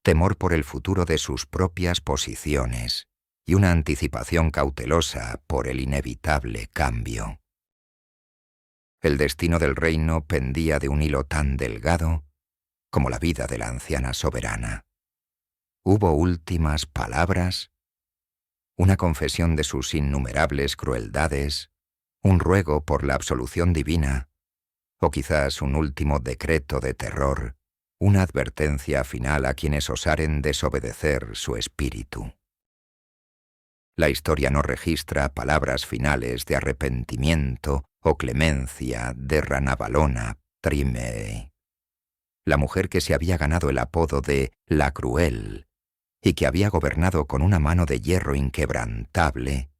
Speaker 1: temor por el futuro de sus propias posiciones y una anticipación cautelosa por el inevitable cambio. El destino del reino pendía de un hilo tan delgado como la vida de la anciana soberana. ¿Hubo últimas palabras? ¿Una confesión de sus innumerables crueldades? ¿Un ruego por la absolución divina? ¿O quizás un último decreto de terror? ¿Una advertencia final a quienes osaren desobedecer su espíritu? La historia no registra palabras finales de arrepentimiento o clemencia de Ranavalona Trimee, la mujer que se había ganado el apodo de la Cruel y que había gobernado con una mano de hierro inquebrantable,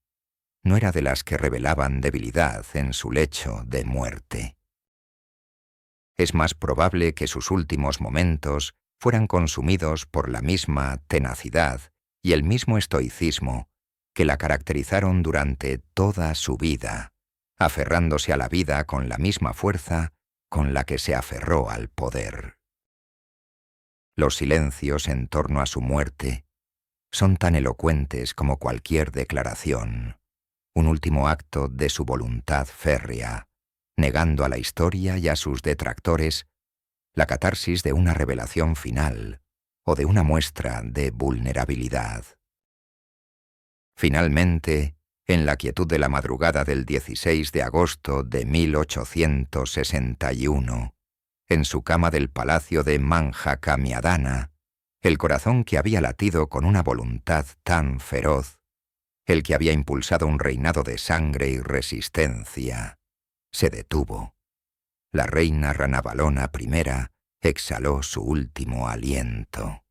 Speaker 1: no era de las que revelaban debilidad en su lecho de muerte. Es más probable que sus últimos momentos fueran consumidos por la misma tenacidad y el mismo estoicismo que la caracterizaron durante toda su vida, aferrándose a la vida con la misma fuerza con la que se aferró al poder. Los silencios en torno a su muerte son tan elocuentes como cualquier declaración, un último acto de su voluntad férrea, negando a la historia y a sus detractores la catarsis de una revelación final o de una muestra de vulnerabilidad. Finalmente, en la quietud de la madrugada del 16 de agosto de 1861, en su cama del palacio de Manjakamiadana, el corazón que había latido con una voluntad tan feroz, el que había impulsado un reinado de sangre y resistencia, se detuvo. La reina Ranavalona I exhaló su último aliento.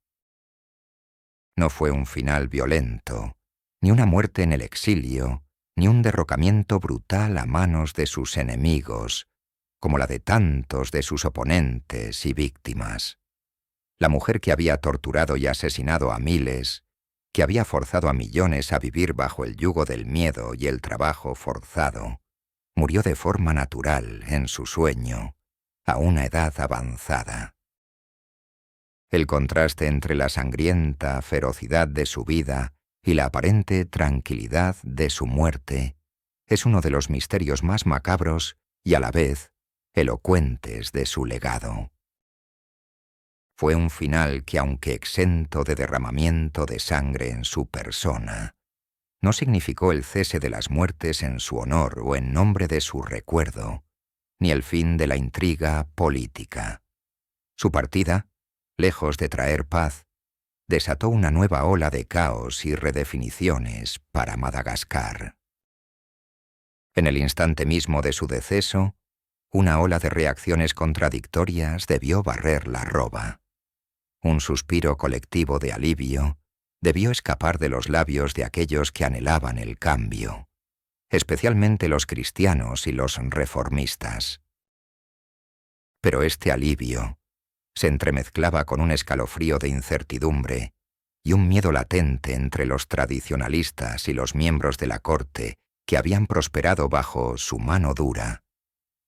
Speaker 1: No fue un final violento, ni una muerte en el exilio, ni un derrocamiento brutal a manos de sus enemigos, como la de tantos de sus oponentes y víctimas. La mujer que había torturado y asesinado a miles, que había forzado a millones a vivir bajo el yugo del miedo y el trabajo forzado, murió de forma natural en su sueño, a una edad avanzada. El contraste entre la sangrienta ferocidad de su vida y la aparente tranquilidad de su muerte es uno de los misterios más macabros y a la vez elocuentes de su legado. Fue un final que, aunque exento de derramamiento de sangre en su persona, no significó el cese de las muertes en su honor o en nombre de su recuerdo, ni el fin de la intriga política. Su partida, lejos de traer paz, desató una nueva ola de caos y redefiniciones para Madagascar. En el instante mismo de su deceso, una ola de reacciones contradictorias debió barrer la roba. Un suspiro colectivo de alivio debió escapar de los labios de aquellos que anhelaban el cambio, especialmente los cristianos y los reformistas. Pero este alivio se entremezclaba con un escalofrío de incertidumbre y un miedo latente entre los tradicionalistas y los miembros de la corte que habían prosperado bajo su mano dura,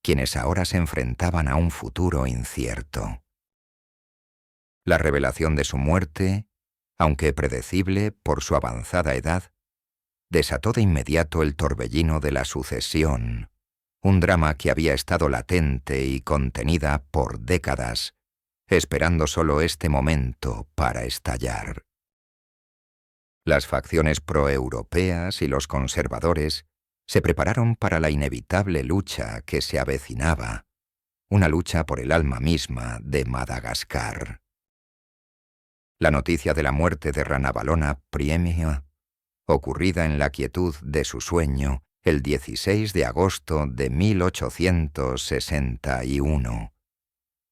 Speaker 1: quienes ahora se enfrentaban a un futuro incierto. La revelación de su muerte, aunque predecible por su avanzada edad, desató de inmediato el torbellino de la sucesión, un drama que había estado latente y contenida por décadas, esperando solo este momento para estallar. Las facciones proeuropeas y los conservadores se prepararon para la inevitable lucha que se avecinaba, una lucha por el alma misma de Madagascar. La noticia de la muerte de Ranavalona Priemia, ocurrida en la quietud de su sueño el 16 de agosto de 1861,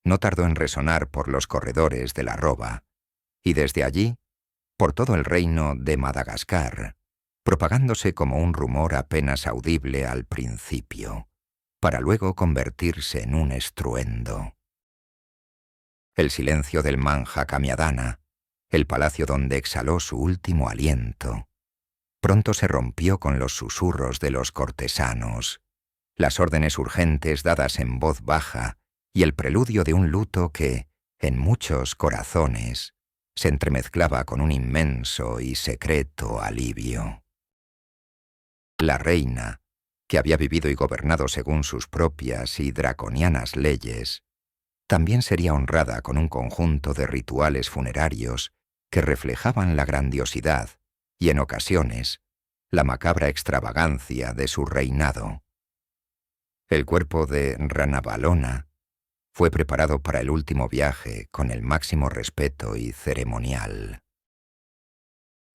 Speaker 1: no tardó en resonar por los corredores de la Roba, y desde allí, por todo el reino de Madagascar, propagándose como un rumor apenas audible al principio, para luego convertirse en un estruendo. El silencio del Manjacamiadana, el palacio donde exhaló su último aliento, pronto se rompió con los susurros de los cortesanos, las órdenes urgentes dadas en voz baja y el preludio de un luto que, en muchos corazones, se entremezclaba con un inmenso y secreto alivio. La reina, que había vivido y gobernado según sus propias y draconianas leyes, también sería honrada con un conjunto de rituales funerarios que reflejaban la grandiosidad y, en ocasiones, la macabra extravagancia de su reinado. El cuerpo de Ranavalona fue preparado para el último viaje con el máximo respeto y ceremonial.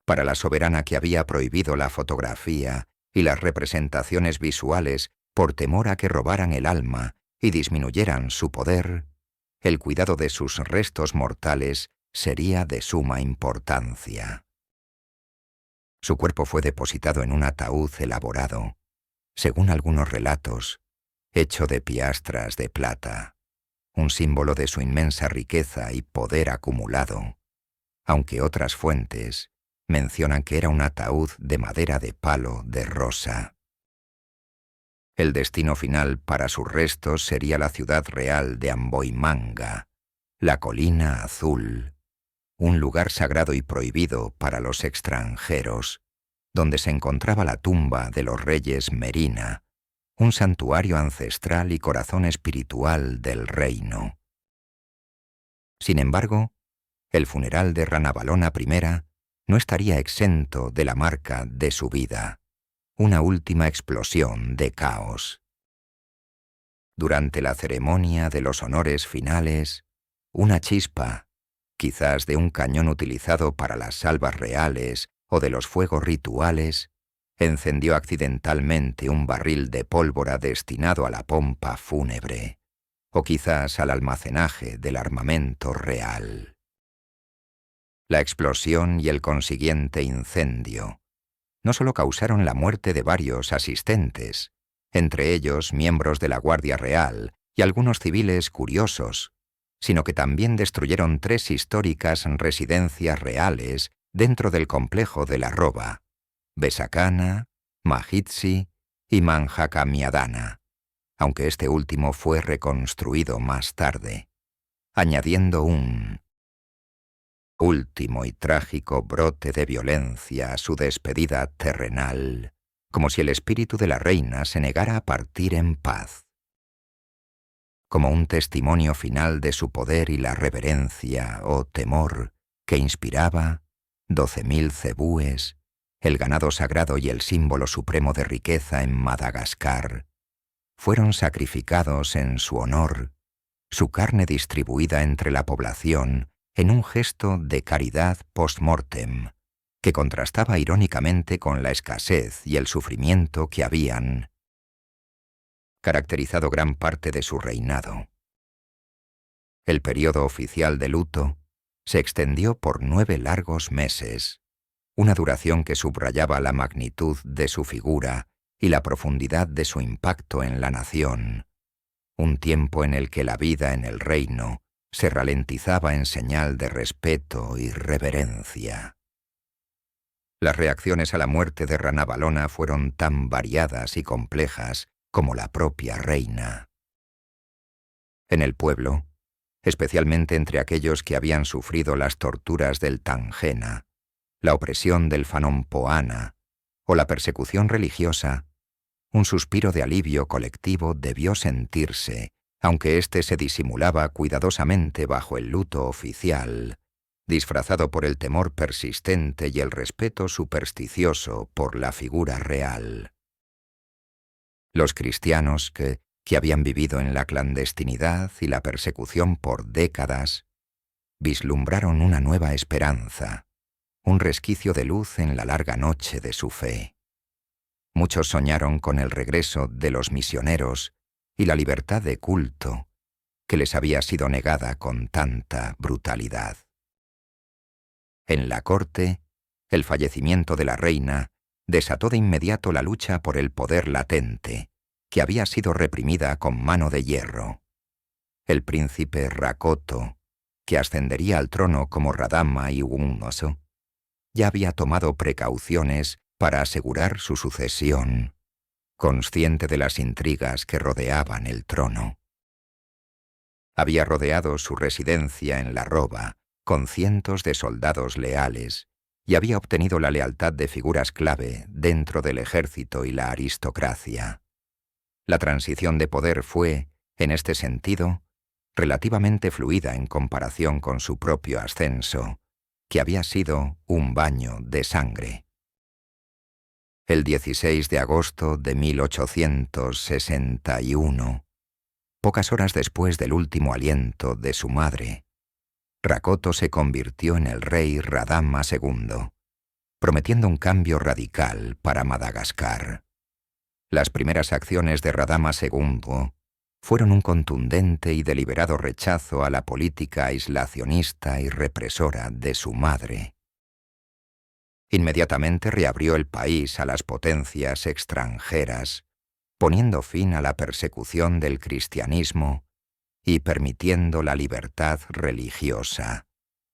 Speaker 1: Para la soberana que había prohibido la fotografía y las representaciones visuales por temor a que robaran el alma y disminuyeran su poder, el cuidado de sus restos mortales sería de suma importancia. Su cuerpo fue depositado en un ataúd elaborado, según algunos relatos, hecho de piastras de plata, un símbolo de su inmensa riqueza y poder acumulado, aunque otras fuentes mencionan que era un ataúd de madera de palo de rosa. El destino final para sus restos sería la ciudad real de Amboimanga, la colina azul, un lugar sagrado y prohibido para los extranjeros, donde se encontraba la tumba de los reyes Merina, un santuario ancestral y corazón espiritual del reino. Sin embargo, el funeral de Ranavalona I no estaría exento de la marca de su vida, una última explosión de caos. Durante la ceremonia de los honores finales, una chispa, quizás de un cañón utilizado para las salvas reales o de los fuegos rituales, encendió accidentalmente un barril de pólvora destinado a la pompa fúnebre, o quizás al almacenaje del armamento real. La explosión y el consiguiente incendio no solo causaron la muerte de varios asistentes, entre ellos miembros de la Guardia Real y algunos civiles curiosos, sino que también destruyeron 3 históricas residencias reales dentro del complejo de la Roba: Besakana, Mahitsi y Manjacamiadana, aunque este último fue reconstruido más tarde, añadiendo un último y trágico brote de violencia a su despedida terrenal, como si el espíritu de la reina se negara a partir en paz. Como un testimonio final de su poder y la reverencia o temor que inspiraba, 12.000 cebúes, el ganado sagrado y el símbolo supremo de riqueza en Madagascar, fueron sacrificados en su honor, su carne distribuida entre la población en un gesto de caridad post-mortem, que contrastaba irónicamente con la escasez y el sufrimiento que habían caracterizado gran parte de su reinado. El periodo oficial de luto se extendió por 9 largos meses, una duración que subrayaba la magnitud de su figura y la profundidad de su impacto en la nación, un tiempo en el que la vida en el reino se ralentizaba en señal de respeto y reverencia. Las reacciones a la muerte de Ranavalona fueron tan variadas y complejas como la propia reina. En el pueblo, especialmente entre aquellos que habían sufrido las torturas del Tangena, la opresión del Fanon-Poana o la persecución religiosa, un suspiro de alivio colectivo debió sentirse, aunque éste se disimulaba cuidadosamente bajo el luto oficial, disfrazado por el temor persistente y el respeto supersticioso por la figura real. Los cristianos que habían vivido en la clandestinidad y la persecución por décadas, vislumbraron una nueva esperanza, un resquicio de luz en la larga noche de su fe. Muchos soñaron con el regreso de los misioneros y la libertad de culto que les había sido negada con tanta brutalidad. En la corte, el fallecimiento de la reina desató de inmediato la lucha por el poder latente, que había sido reprimida con mano de hierro. El príncipe Rakoto, que ascendería al trono como Radama Iwumoso, ya había tomado precauciones para asegurar su sucesión, consciente de las intrigas que rodeaban el trono. Había rodeado su residencia en la Roba con cientos de soldados leales y había obtenido la lealtad de figuras clave dentro del ejército y la aristocracia. La transición de poder fue, en este sentido, relativamente fluida en comparación con su propio ascenso, que había sido un baño de sangre. El 16 de agosto de 1861, pocas horas después del último aliento de su madre, Rakoto se convirtió en el rey Radama II, prometiendo un cambio radical para Madagascar. Las primeras acciones de Radama II fueron un contundente y deliberado rechazo a la política aislacionista y represora de su madre. Inmediatamente reabrió el país a las potencias extranjeras, poniendo fin a la persecución del cristianismo y permitiendo la libertad religiosa,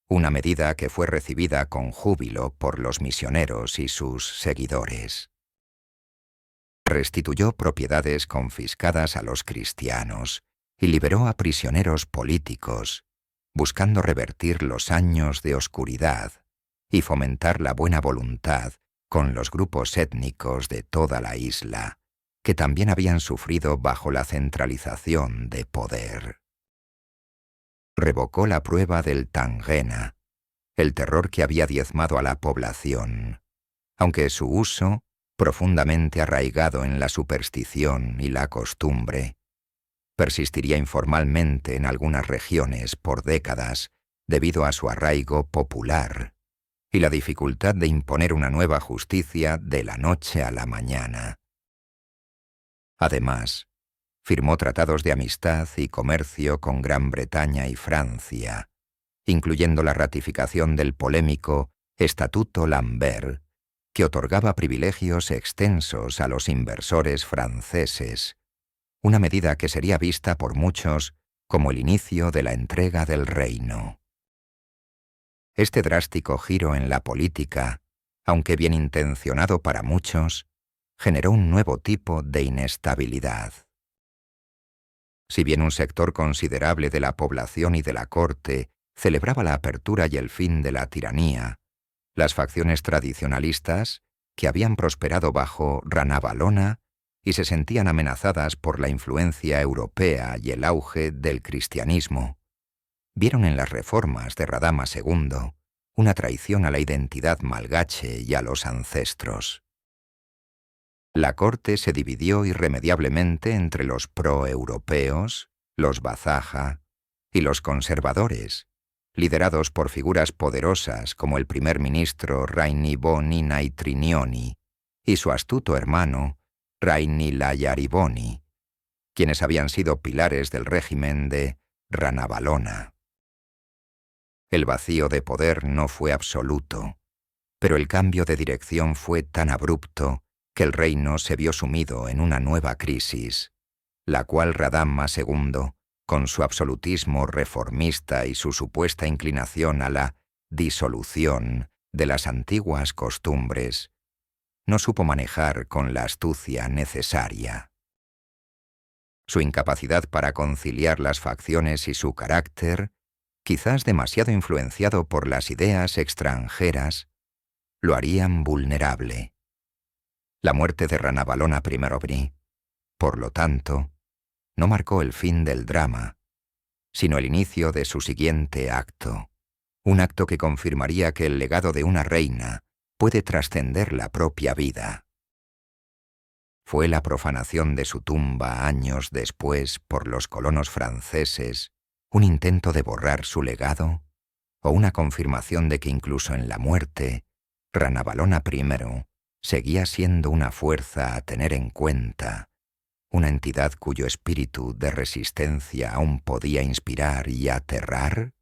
Speaker 1: una medida que fue recibida con júbilo por los misioneros y sus seguidores. Restituyó propiedades confiscadas a los cristianos y liberó a prisioneros políticos, buscando revertir los años de oscuridad y fomentar la buena voluntad con los grupos étnicos de toda la isla, que también habían sufrido bajo la centralización de poder. Revocó la prueba del Tangena, el terror que había diezmado a la población, aunque su uso, profundamente arraigado en la superstición y la costumbre, persistiría informalmente en algunas regiones por décadas debido a su arraigo popular y la dificultad de imponer una nueva justicia de la noche a la mañana. Además, firmó tratados de amistad y comercio con Gran Bretaña y Francia, incluyendo la ratificación del polémico Estatuto Lambert, que otorgaba privilegios extensos a los inversores franceses, una medida que sería vista por muchos como el inicio de la entrega del reino. Este drástico giro en la política, aunque bien intencionado para muchos, generó un nuevo tipo de inestabilidad. Si bien un sector considerable de la población y de la corte celebraba la apertura y el fin de la tiranía, las facciones tradicionalistas, que habían prosperado bajo Ranavalona y se sentían amenazadas por la influencia europea y el auge del cristianismo, vieron en las reformas de Radama II una traición a la identidad malgache y a los ancestros. La corte se dividió irremediablemente entre los pro-europeos, los Bazaha y los conservadores, liderados por figuras poderosas como el primer ministro Rainiboni Naitrinioni y su astuto hermano Raini Layariboni, quienes habían sido pilares del régimen de Ranavalona. El vacío de poder no fue absoluto, pero el cambio de dirección fue tan abrupto que el reino se vio sumido en una nueva crisis, la cual Radama II, con su absolutismo reformista y su supuesta inclinación a la disolución de las antiguas costumbres, no supo manejar con la astucia necesaria. Su incapacidad para conciliar las facciones y su carácter, quizás demasiado influenciado por las ideas extranjeras, lo harían vulnerable. La muerte de Ranavalona I, por lo tanto, no marcó el fin del drama, sino el inicio de su siguiente acto, un acto que confirmaría que el legado de una reina puede trascender la propia vida. Fue la profanación de su tumba años después por los colonos franceses un intento de borrar su legado o una confirmación de que incluso en la muerte, Ranavalona I seguía siendo una fuerza a tener en cuenta, una entidad cuyo espíritu de resistencia aún podía inspirar y aterrar?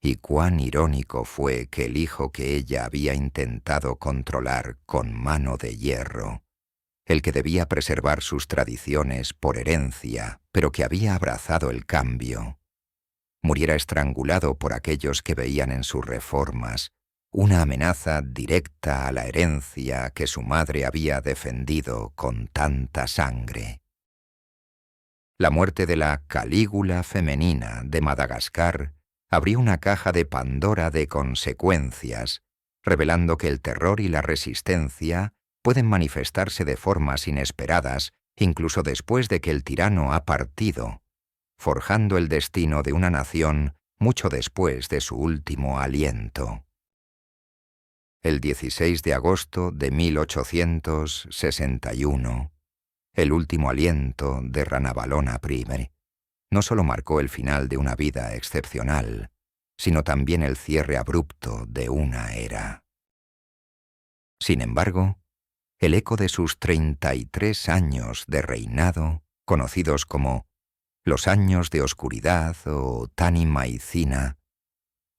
Speaker 1: Y cuán irónico fue que el hijo que ella había intentado controlar con mano de hierro, el que debía preservar sus tradiciones por herencia, pero que había abrazado el cambio, muriera estrangulado por aquellos que veían en sus reformas una amenaza directa a la herencia que su madre había defendido con tanta sangre. La muerte de la Calígula femenina de Madagascar abrió una caja de Pandora de consecuencias, revelando que el terror y la resistencia pueden manifestarse de formas inesperadas incluso después de que el tirano ha partido, forjando el destino de una nación mucho después de su último aliento. El 16 de agosto de 1861, el último aliento de Ranavalona I, no solo marcó el final de una vida excepcional, sino también el cierre abrupto de una era. Sin embargo, el eco de sus 33 años de reinado, conocidos como los años de oscuridad o Tani Maicina,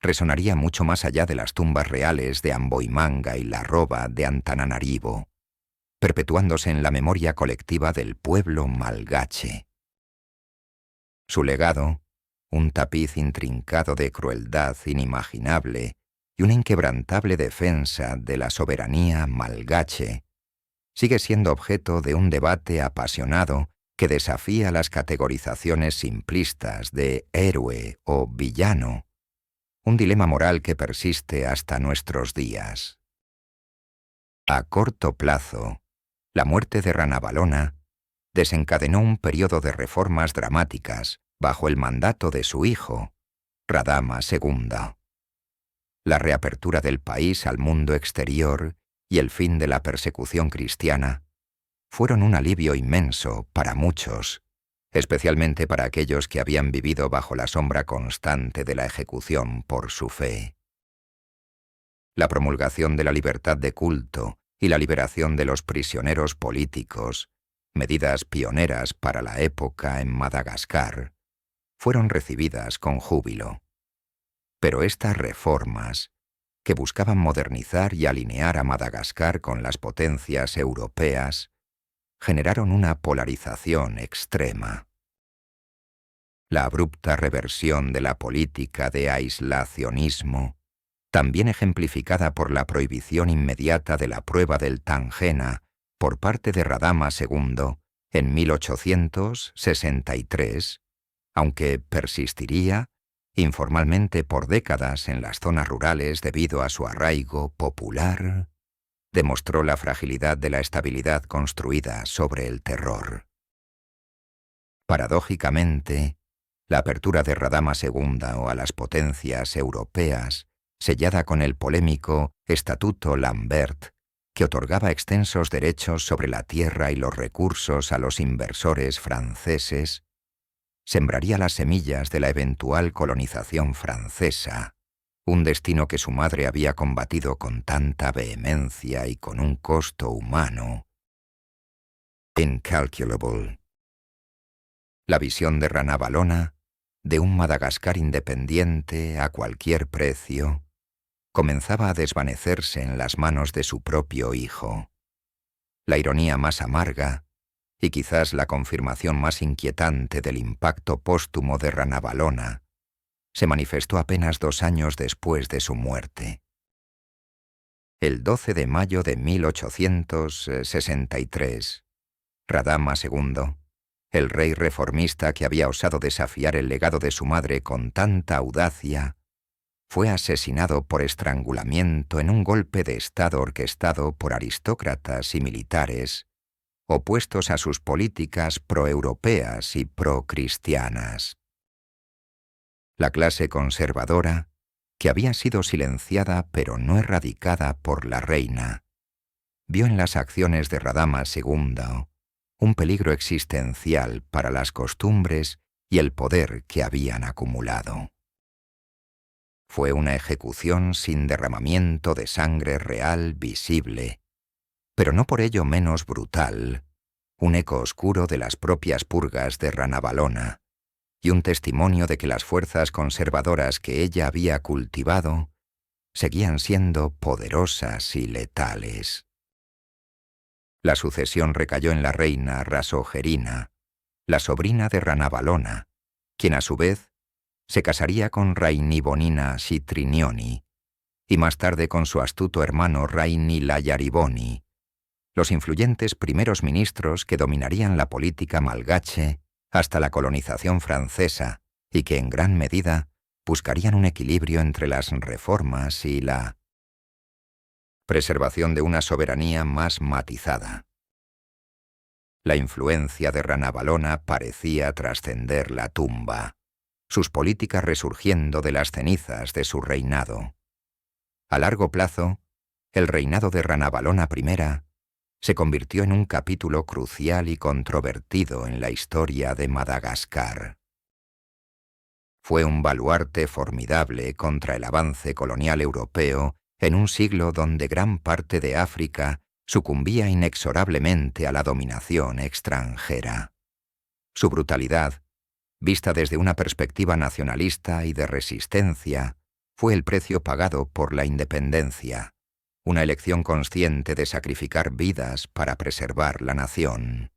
Speaker 1: resonaría mucho más allá de las tumbas reales de Amboimanga y la Roba de Antananarivo, perpetuándose en la memoria colectiva del pueblo malgache. Su legado, un tapiz intrincado de crueldad inimaginable y una inquebrantable defensa de la soberanía malgache, sigue siendo objeto de un debate apasionado que desafía las categorizaciones simplistas de héroe o villano, un dilema moral que persiste hasta nuestros días. A corto plazo, la muerte de Ranavalona desencadenó un periodo de reformas dramáticas bajo el mandato de su hijo, Radama II. La reapertura del país al mundo exterior y el fin de la persecución cristiana fueron un alivio inmenso para muchos, especialmente para aquellos que habían vivido bajo la sombra constante de la ejecución por su fe. La promulgación de la libertad de culto y la liberación de los prisioneros políticos, medidas pioneras para la época en Madagascar, fueron recibidas con júbilo. Pero estas reformas, que buscaban modernizar y alinear a Madagascar con las potencias europeas, generaron una polarización extrema. La abrupta reversión de la política de aislacionismo, también ejemplificada por la prohibición inmediata de la prueba del Tangena por parte de Radama II en 1863, aunque persistiría informalmente por décadas en las zonas rurales debido a su arraigo popular, demostró la fragilidad de la estabilidad construida sobre el terror. Paradójicamente, la apertura de Radama II a las potencias europeas, sellada con el polémico Estatuto Lambert, que otorgaba extensos derechos sobre la tierra y los recursos a los inversores franceses, sembraría las semillas de la eventual colonización francesa, un destino que su madre había combatido con tanta vehemencia y con un costo humano incalculable. La visión de Ranavalona, de un Madagascar independiente a cualquier precio, comenzaba a desvanecerse en las manos de su propio hijo. La ironía más amarga, y quizás la confirmación más inquietante del impacto póstumo de Ranavalona, se manifestó apenas 2 años después de su muerte. El 12 de mayo de 1863, Radama II, el rey reformista que había osado desafiar el legado de su madre con tanta audacia, fue asesinado por estrangulamiento en un golpe de estado orquestado por aristócratas y militares, opuestos a sus políticas proeuropeas y procristianas. La clase conservadora, que había sido silenciada pero no erradicada por la reina, vio en las acciones de Radama II un peligro existencial para las costumbres y el poder que habían acumulado. Fue una ejecución sin derramamiento de sangre real visible, pero no por ello menos brutal, un eco oscuro de las propias purgas de Ranavalona, y un testimonio de que las fuerzas conservadoras que ella había cultivado seguían siendo poderosas y letales. La sucesión recayó en la reina Rasogerina, la sobrina de Ranavalona, quien a su vez se casaría con Rainibonina Citrinioni y más tarde con su astuto hermano Raini Layariboni, los influyentes primeros ministros que dominarían la política malgache hasta la colonización francesa y que en gran medida buscarían un equilibrio entre las reformas y la preservación de una soberanía más matizada. La influencia de Ranavalona parecía trascender la tumba, sus políticas resurgiendo de las cenizas de su reinado. A largo plazo, el reinado de Ranavalona I se convirtió en un capítulo crucial y controvertido en la historia de Madagascar. Fue un baluarte formidable contra el avance colonial europeo en un siglo donde gran parte de África sucumbía inexorablemente a la dominación extranjera. Su brutalidad, vista desde una perspectiva nacionalista y de resistencia, fue el precio pagado por la independencia, una elección consciente de sacrificar vidas para preservar la nación.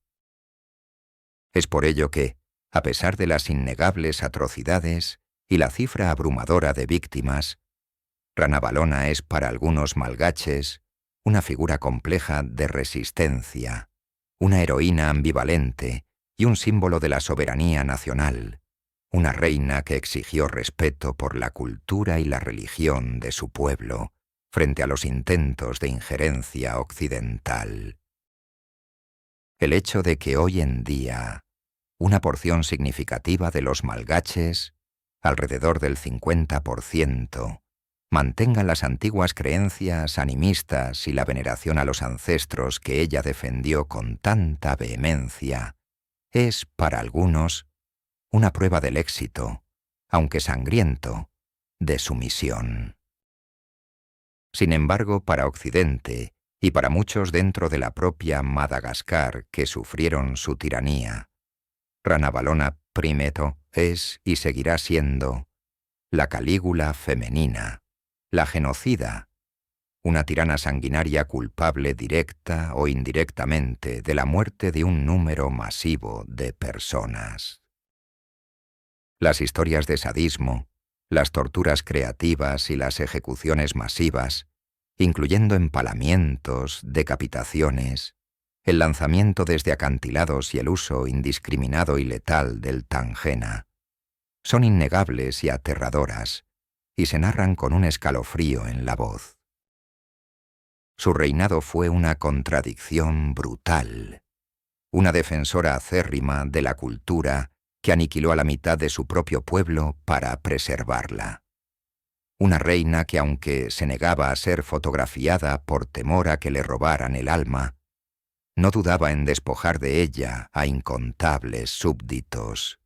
Speaker 1: Es por ello que, a pesar de las innegables atrocidades y la cifra abrumadora de víctimas, Ranavalona es para algunos malgaches una figura compleja de resistencia, una heroína ambivalente y un símbolo de la soberanía nacional, una reina que exigió respeto por la cultura y la religión de su pueblo frente a los intentos de injerencia occidental. El hecho de que hoy en día una porción significativa de los malgaches, alrededor del 50%, mantengan las antiguas creencias animistas y la veneración a los ancestros que ella defendió con tanta vehemencia, es, para algunos, una prueba del éxito, aunque sangriento, de su misión. Sin embargo, para Occidente, y para muchos dentro de la propia Madagascar que sufrieron su tiranía, Ranavalona I es y seguirá siendo la Calígula femenina, la genocida, una tirana sanguinaria culpable directa o indirectamente de la muerte de un número masivo de personas. Las historias de sadismo, las torturas creativas y las ejecuciones masivas, incluyendo empalamientos, decapitaciones, el lanzamiento desde acantilados y el uso indiscriminado y letal del tangena, son innegables y aterradoras, y se narran con un escalofrío en la voz. Su reinado fue una contradicción brutal, una defensora acérrima de la cultura que aniquiló a la mitad de su propio pueblo para preservarla. Una reina que, aunque se negaba a ser fotografiada por temor a que le robaran el alma, no dudaba en despojar de ella a incontables súbditos.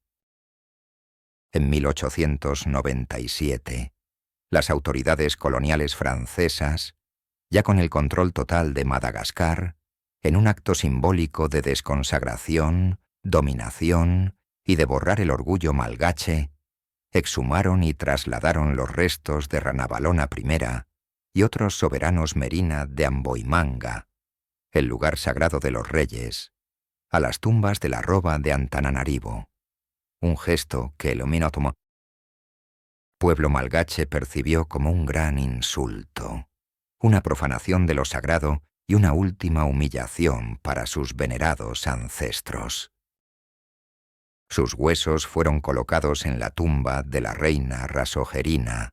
Speaker 1: En 1897, las autoridades coloniales francesas, ya con el control total de Madagascar, en un acto simbólico de desconsagración, dominación y de borrar el orgullo malgache, exhumaron y trasladaron los restos de Ranavalona I y otros soberanos merina de Amboimanga, el lugar sagrado de los reyes, a las tumbas de la Roba de Antananarivo, un gesto que el Ominotomo pueblo malgache percibió como un gran insulto, una profanación de lo sagrado y una última humillación para sus venerados ancestros. Sus huesos fueron colocados en la tumba de la reina Rasogerina,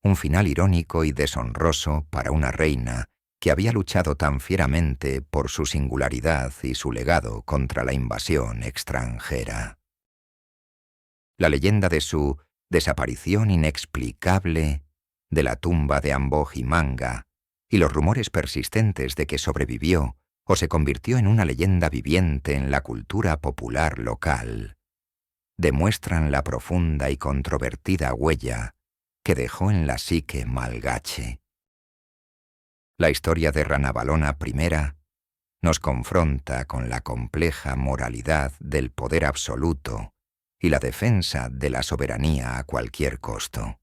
Speaker 1: un final irónico y deshonroso para una reina que había luchado tan fieramente por su singularidad y su legado contra la invasión extranjera. La leyenda de su desaparición inexplicable de la tumba de Ambojimanga y los rumores persistentes de que sobrevivió o se convirtió en una leyenda viviente en la cultura popular local, demuestran la profunda y controvertida huella que dejó en la psique malgache. La historia de Ranavalona I nos confronta con la compleja moralidad del poder absoluto y la defensa de la soberanía a cualquier costo.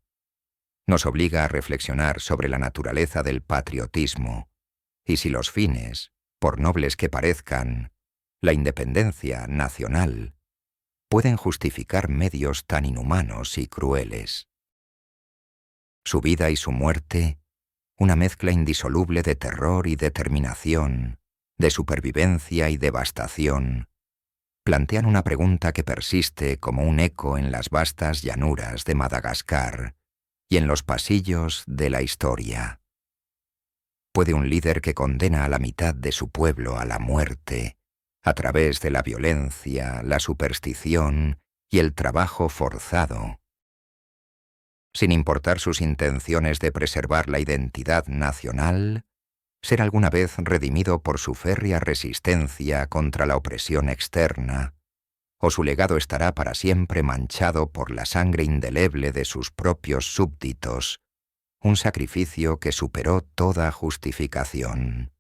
Speaker 1: Nos obliga a reflexionar sobre la naturaleza del patriotismo y si los fines, por nobles que parezcan, la independencia nacional, pueden justificar medios tan inhumanos y crueles. Su vida y su muerte, una mezcla indisoluble de terror y determinación, de supervivencia y devastación, plantean una pregunta que persiste como un eco en las vastas llanuras de Madagascar y en los pasillos de la historia. ¿Puede un líder que condena a la mitad de su pueblo a la muerte, a través de la violencia, la superstición y el trabajo forzado, sin importar sus intenciones de preservar la identidad nacional, ser alguna vez redimido por su férrea resistencia contra la opresión externa, o su legado estará para siempre manchado por la sangre indeleble de sus propios súbditos, un sacrificio que superó toda justificación?